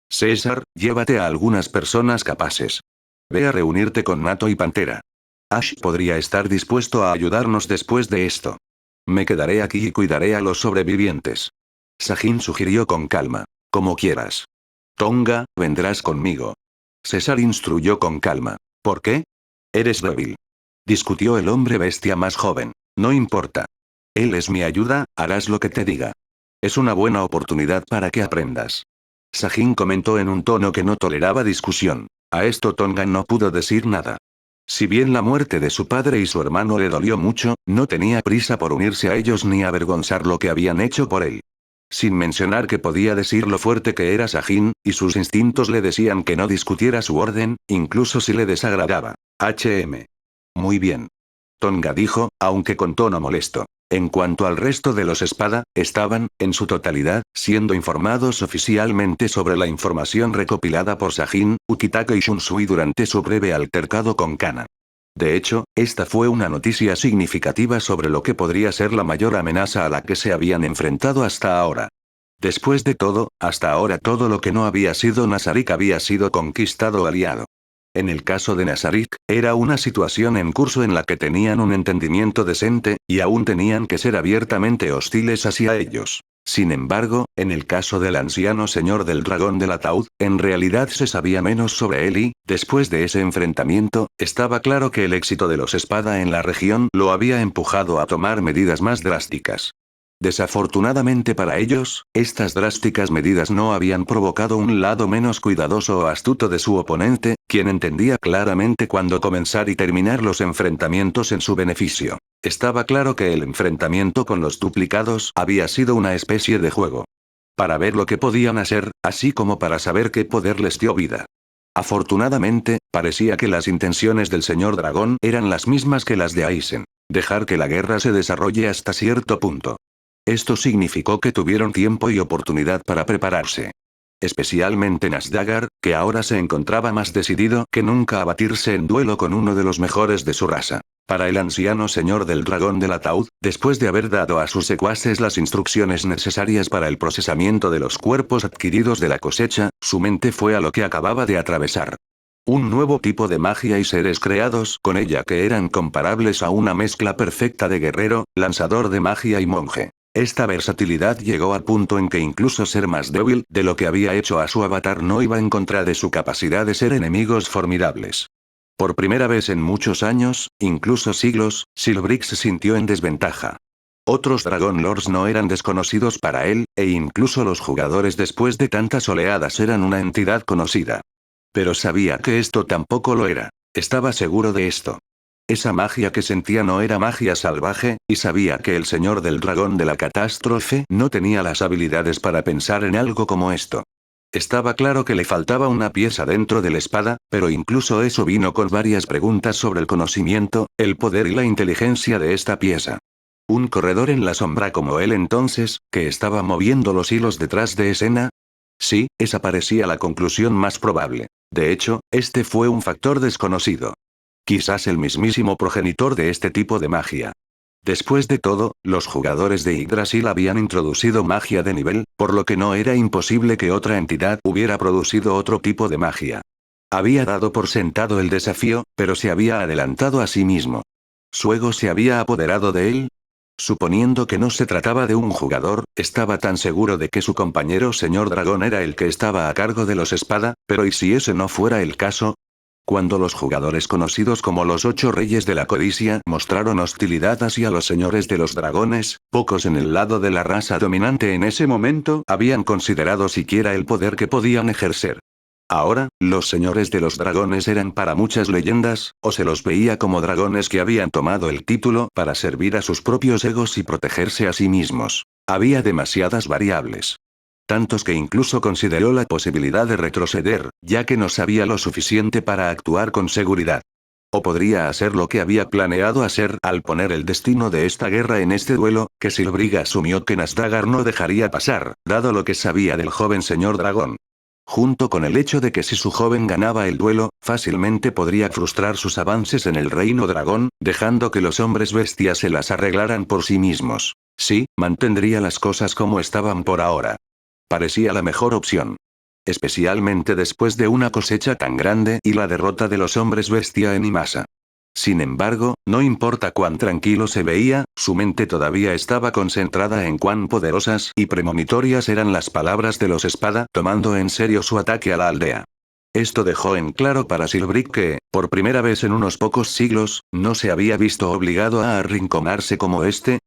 César, llévate a algunas personas capaces. Ve a reunirte con Nato y Pantera. Ash podría estar dispuesto a ayudarnos después de esto. Me quedaré aquí y cuidaré a los sobrevivientes. Sajin sugirió con calma. Como quieras. Tonga, vendrás conmigo. César instruyó con calma. ¿Por qué? Eres débil. Discutió el hombre bestia más joven. No importa. Él es mi ayuda, harás lo que te diga. Es una buena oportunidad para que aprendas. Sajin comentó en un tono que no toleraba discusión. A esto Tonga no pudo decir nada. Si bien la muerte de su padre y su hermano le dolió mucho, no tenía prisa por unirse a ellos ni avergonzar lo que habían hecho por él. Sin mencionar que podía decir lo fuerte que era Sajin, y sus instintos le decían que no discutiera su orden, incluso si le desagradaba. Muy bien. Tonga dijo, aunque con tono molesto. En cuanto al resto de los espada, estaban, en su totalidad, siendo informados oficialmente sobre la información recopilada por Sajin, Ukitake y Shunsui durante su breve altercado con Kana. De hecho, esta fue una noticia significativa sobre lo que podría ser la mayor amenaza a la que se habían enfrentado hasta ahora. Después de todo, hasta ahora todo lo que no había sido Nazarik había sido conquistado o aliado. En el caso de Nazarik, era una situación en curso en la que tenían un entendimiento decente, y aún tenían que ser abiertamente hostiles hacia ellos. Sin embargo, en el caso del anciano señor del dragón del ataúd, en realidad se sabía menos sobre él y, después de ese enfrentamiento, estaba claro que el éxito de los espada en la región lo había empujado a tomar medidas más drásticas. Desafortunadamente para ellos, estas drásticas medidas no habían provocado un lado menos cuidadoso o astuto de su oponente, quien entendía claramente cuándo comenzar y terminar los enfrentamientos en su beneficio. Estaba claro que el enfrentamiento con los duplicados había sido una especie de juego. Para ver lo que podían hacer, así como para saber qué poder les dio vida. Afortunadamente, parecía que las intenciones del señor dragón eran las mismas que las de Aizen. Dejar que la guerra se desarrolle hasta cierto punto. Esto significó que tuvieron tiempo y oportunidad para prepararse. Especialmente Nasdagar, que ahora se encontraba más decidido que nunca a batirse en duelo con uno de los mejores de su raza. Para el anciano señor del dragón del ataúd, después de haber dado a sus secuaces las instrucciones necesarias para el procesamiento de los cuerpos adquiridos de la cosecha, su mente fue a lo que acababa de atravesar. Un nuevo tipo de magia y seres creados con ella que eran comparables a una mezcla perfecta de guerrero, lanzador de magia y monje. Esta versatilidad llegó al punto en que incluso ser más débil de lo que había hecho a su avatar no iba en contra de su capacidad de ser enemigos formidables. Por primera vez en muchos años, incluso siglos, Silbrick se sintió en desventaja. Otros Dragon Lords no eran desconocidos para él, e incluso los jugadores después de tantas oleadas eran una entidad conocida. Pero sabía que esto tampoco lo era. Estaba seguro de esto. Esa magia que sentía no era magia salvaje, y sabía que el señor del dragón de la catástrofe no tenía las habilidades para pensar en algo como esto. Estaba claro que le faltaba una pieza dentro de la espada, pero incluso eso vino con varias preguntas sobre el conocimiento, el poder y la inteligencia de esta pieza. ¿Un corredor en la sombra como él entonces, que estaba moviendo los hilos detrás de escena? Sí, esa parecía la conclusión más probable. De hecho, este fue un factor desconocido. Quizás el mismísimo progenitor de este tipo de magia. Después de todo, los jugadores de Yggdrasil habían introducido magia de nivel, por lo que no era imposible que otra entidad hubiera producido otro tipo de magia. Había dado por sentado el desafío, pero se había adelantado a sí mismo. ¿Su ego se había apoderado de él? Suponiendo que no se trataba de un jugador, estaba tan seguro de que su compañero señor dragón era el que estaba a cargo de los espada, pero ¿y si ese no fuera el caso? Cuando los jugadores conocidos como los 8 reyes de la codicia mostraron hostilidad hacia los señores de los dragones, pocos en el lado de la raza dominante en ese momento habían considerado siquiera el poder que podían ejercer. Ahora, los señores de los dragones eran para muchas leyendas, o se los veía como dragones que habían tomado el título para servir a sus propios egos y protegerse a sí mismos. Había demasiadas variables. Tantos que incluso consideró la posibilidad de retroceder, ya que no sabía lo suficiente para actuar con seguridad. O podría hacer lo que había planeado hacer al poner el destino de esta guerra en este duelo, que Silbrick asumió que Nasdagar no dejaría pasar, dado lo que sabía del joven señor dragón. Junto con el hecho de que si su joven ganaba el duelo, fácilmente podría frustrar sus avances en el reino dragón, dejando que los hombres bestias se las arreglaran por sí mismos. Sí, mantendría las cosas como estaban por ahora. Parecía la mejor opción. Especialmente después de una cosecha tan grande y la derrota de los hombres bestia en Imasa. Sin embargo, no importa cuán tranquilo se veía, su mente todavía estaba concentrada en cuán poderosas y premonitorias eran las palabras de los espada, tomando en serio su ataque a la aldea. Esto dejó en claro para Silbrick que, por primera vez en unos pocos siglos, no se había visto obligado a arrinconarse como este,